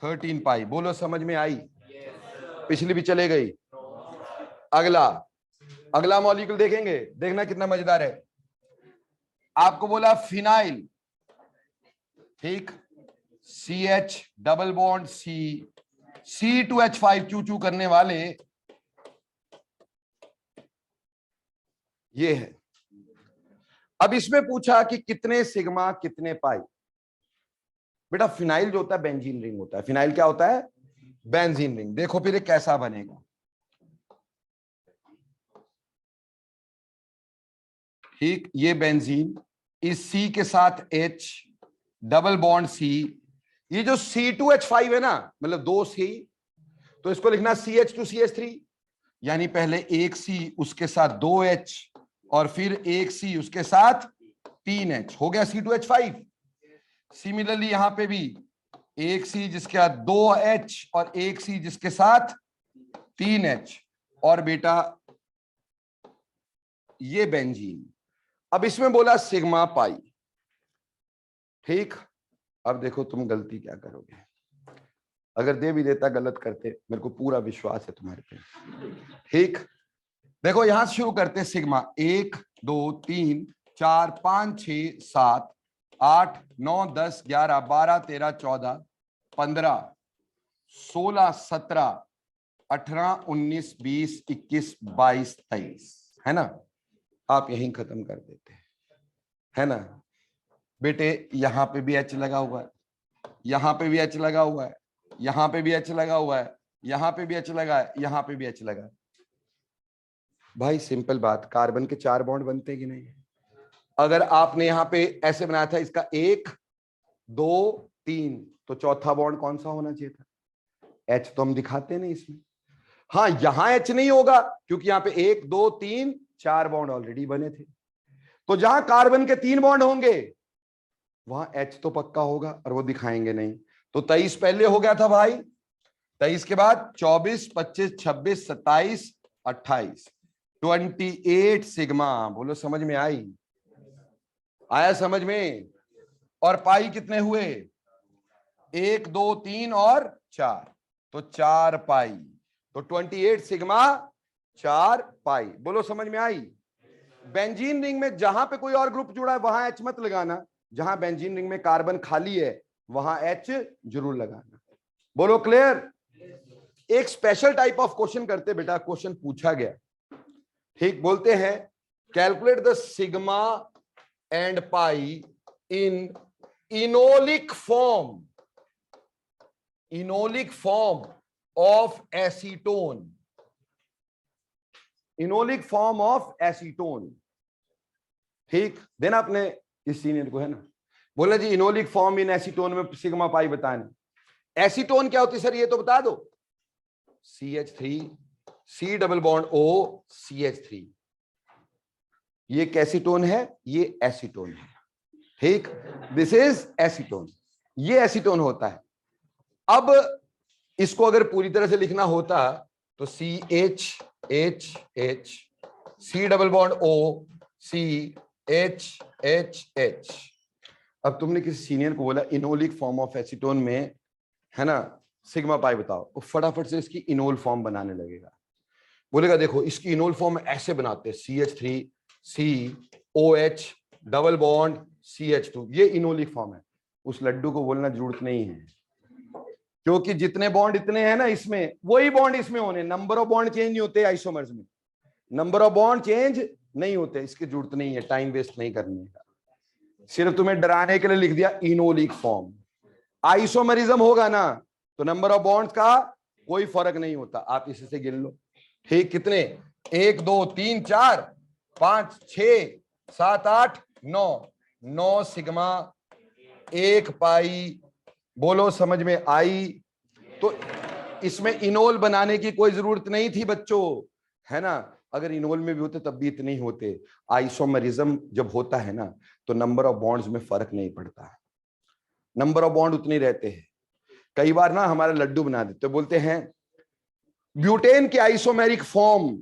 13 पाई। बोलो समझ में आई? पिछली भी चले गई। अगला मॉलिक्यूल देखेंगे, देखना कितना मजेदार है। आपको बोला फिनाइल, ठीक, CH डबल बॉन्ड C2H5 चू चू करने वाले ये है। अब इसमें पूछा कि कितने सिग्मा कितने पाई। बेटा फिनाइल जो होता है बेंजीन रिंग होता है। फिनाइल क्या होता है? Benzene ring. देखो फिर ये कैसा बनेगा। ठीक, ये बेंजीन, इस C के साथ H डबल बॉन्ड C, ये जो C2H5 है ना, मतलब 2 C, तो इसको लिखना CH2CH3, यानी पहले एक C उसके साथ 2H और फिर एक C उसके साथ 3H, हो गया C2H5। सिमिलरली यहां पे भी एक C जिसके साथ 2H और एक C जिसके साथ 3H, और बेटा ये बेंजीन। अब इसमें बोला सिग्मा पाई। ठीक, अब देखो तुम गलती क्या करोगे। अगर दे भी देता गलत करते, मेरे को पूरा विश्वास है तुम्हारे पे। ठीक, देखो यहां से शुरू करते सिग्मा। 1 2 3 4 5 6 7 8 9 10 11 12 13 14 15 16 17 18 19 20 21 22 23, है ना। आप यहीं खत्म कर देते है ना बेटे। यहां पे भी H लगा हुआ है, यहां पे भी H लगा हुआ है, यहां पे भी H लगा हुआ है, यहां पे भी H लगा है, यहां पे भी H लगा है। भाई सिंपल बात, कार्बन के 4 बॉन्ड बनते कि नहीं? अगर आपने यहां पे ऐसे बनाया था इसका 1 2 3, तो चौथा बॉन्ड कौन सा होना चाहिए था? H तो हम दिखाते नहीं इसमें। हाँ, यहां एच नहीं होगा क्योंकि यहां पे 1 2 3 4 बॉन्ड ऑलरेडी बने थे। तो जहां कार्बन के 3 बॉन्ड होंगे वहां एच तो पक्का होगा, और वो दिखाएंगे नहीं। तो 23 पहले हो गया था भाई, 23 के बाद 24 25 26 27 28 28 सिग्मा। बोलो समझ में आई? आया समझ में? और पाई कितने हुए? 1 2 3 और 4, तो 4 पाई। तो 28 सिग्मा 4 पाई। बोलो समझ में आई? बेंजीन रिंग में जहां पे कोई और ग्रुप जुड़ा है वहां एच मत लगाना, जहां बेंजीन रिंग में कार्बन खाली है वहां एच जरूर लगाना। बोलो क्लियर? एक स्पेशल टाइप ऑफ क्वेश्चन करते बेटा, क्वेश्चन पूछा गया, ठीक, बोलते हैं calculate the sigma and pi in enolic form, enolic form of acetone, enolic form of acetone. ठीक, देना अपने इस सीनियर को, है ना, बोला जी इनोलिक फॉर्म इन एसीटोन में सिग्मा पाई बताने। एसीटोन क्या होती है सर, ये तो बता दो। CH3 C double bond O CH3, ये कैसीटोन है, ये एसीटोन है। ठीक, दिस इज एसीटोन, ये एसीटोन होता है। अब इसको अगर पूरी तरह से लिखना होता तो CHHH C double bond O CHHH। अब तुमने किसी सीनियर को बोला इनोलिक फॉर्म ऑफ एसीटोन में, है ना, सिग्मा पाई बताओ, वो फटाफट से इसकी इनोल फॉर्म बनाने लगेगा। बोलेगा देखो इसकी इनोल फॉर्म ऐसे बनाते हैं, CH3 COH double bond CH2, ये इनोलिक फॉर्म है। उस लड्डू को बोलना जरूरत नहीं है, क्योंकि जितने बॉन्ड इतने हैं ना इसमें, वही बॉन्ड इसमें होने, नंबर ऑफ बॉन्ड चेंज नहीं होते आइसोमर्स में, नंबर ऑफ बॉन्ड चेंज नहीं होते, इसकी जरूरत नहीं है, टाइम वेस्ट नहीं करने का। सिर्फ तुम्हें डराने के लिए लिख दिया इनोलिक फॉर्म। आइसोमरिज्म होगा ना तो नंबर ऑफ बॉन्ड्स का कोई फर्क नहीं होता, आप इसी से गिन लो। ठीक, कितने? 1 2 3 4 5 6 7 8 9, 9 सिग्मा 1 पाई। बोलो समझ में आई? तो इसमें इनोल बनाने की कोई जरूरत नहीं थी बच्चों, है ना। अगर इनोल में भी होते तब भी इतने ही होते। आइसोमरिज्म जब होता है ना तो नंबर ऑफ बॉन्ड्स में फर्क नहीं पड़ता, नंबर ऑफ बॉन्ड उतने रहते हैं। कई बार ना हमारे लड्डू बना देते, बोलते हैं ब्यूटेन के आइसोमेरिक फॉर्म,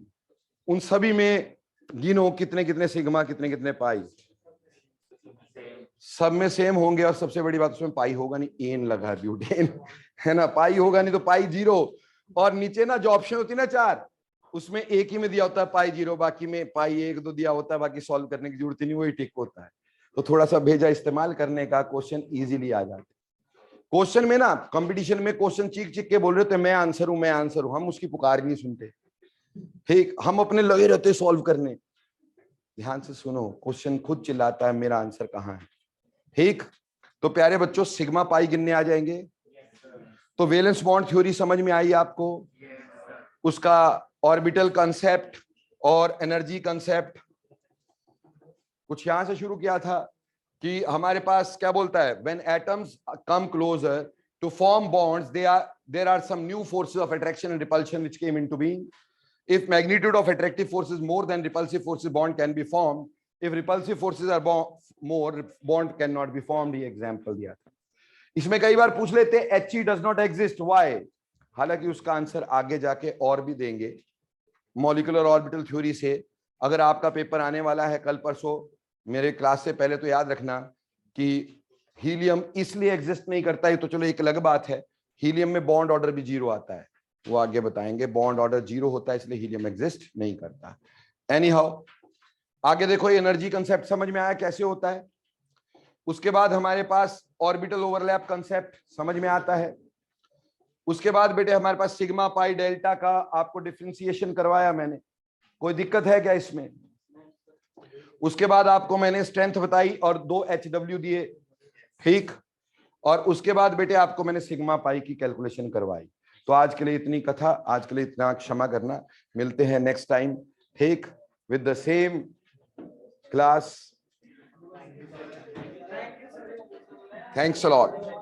उन सभी में गिनो कितने कितने सिग्मा कितने कितने पाई। सब में सेम होंगे, और सबसे बड़ी बात उसमें पाई होगा नहीं, एन लगा ब्यूटेन, है ना, पाई होगा नहीं तो पाई 0। और नीचे ना जो ऑप्शन होती है ना 4, उसमें एक ही में दिया होता है पाई 0, बाकी में पाई 1 2 दिया होता है, बाकी सॉल्व करने की जरूरत ही नहीं, वही टिक होता है। तो थोड़ा सा भेजा इस्तेमाल करने का, क्वेश्चन इजीली आ जाते। क्वेश्चन में ना कंपटीशन में क्वेश्चन चीख चीख के बोल रहे थे मैं आंसर हूं मैं आंसर हूं, हम उसकी पुकार नहीं सुनते। ठीक, हम अपने लगे रहते सॉल्व करने। ध्यान से सुनो, क्वेश्चन खुद चिल्लाता है मेरा आंसर कहाँ है। ठीक, तो प्यारे बच्चों सिग्मा पाई गिनने आ जाएंगे। तो वैलेंस बॉन्ड थ्योरी समझ में आई आपको, उसका ऑर्बिटल कंसेप्ट और एनर्जी कंसेप्ट। कुछ यहां से शुरू किया था कि हमारे पास क्या बोलता है, when atoms come closer to form bonds, there are some new forces of attraction and repulsion which came into being. If magnitude of attractive force is more than repulsive forces, bond can be formed. If repulsive forces are more, bond cannot be formed. ये एग्जाम्पल दिया था। इसमें कई बार पूछ लेते He does not exist, why? हालांकि उसका आंसर आगे जाके और भी देंगे मॉलिक्यूलर ऑर्बिटल थ्योरी से। अगर आपका पेपर आने वाला है कल परसों, मेरे क्लास से पहले तो याद रखना कि हीलियम इसलिए एग्जिस्ट नहीं करता है, तो चलो एक अलग बात है, हीलियम में बॉन्ड ऑर्डर भी 0 आता है, वो आगे बताएंगे। बॉन्ड ऑर्डर 0 होता है इसलिए हीलियम एग्जिस्ट नहीं करता। एनी हाउ, आगे देखो एनर्जी कंसेप्ट समझ में आया कैसे होता है। उसके बाद हमारे पास ऑर्बिटल ओवरलैप कंसेप्ट समझ में आता है। उसके बाद बेटे हमारे पास सिग्मा पाई डेल्टा का आपको डिफरेंशिएशन करवाया मैंने, कोई दिक्कत है क्या इसमें? उसके बाद आपको मैंने स्ट्रेंथ बताई और 2 HW दिए। ठीक, और उसके बाद बेटे आपको मैंने सिग्मा पाई की कैलकुलेशन करवाई। तो आज के लिए इतनी कथा, आज के लिए इतना, क्षमा करना, मिलते हैं नेक्स्ट टाइम, ठीक, with the same class. Thanks a lot.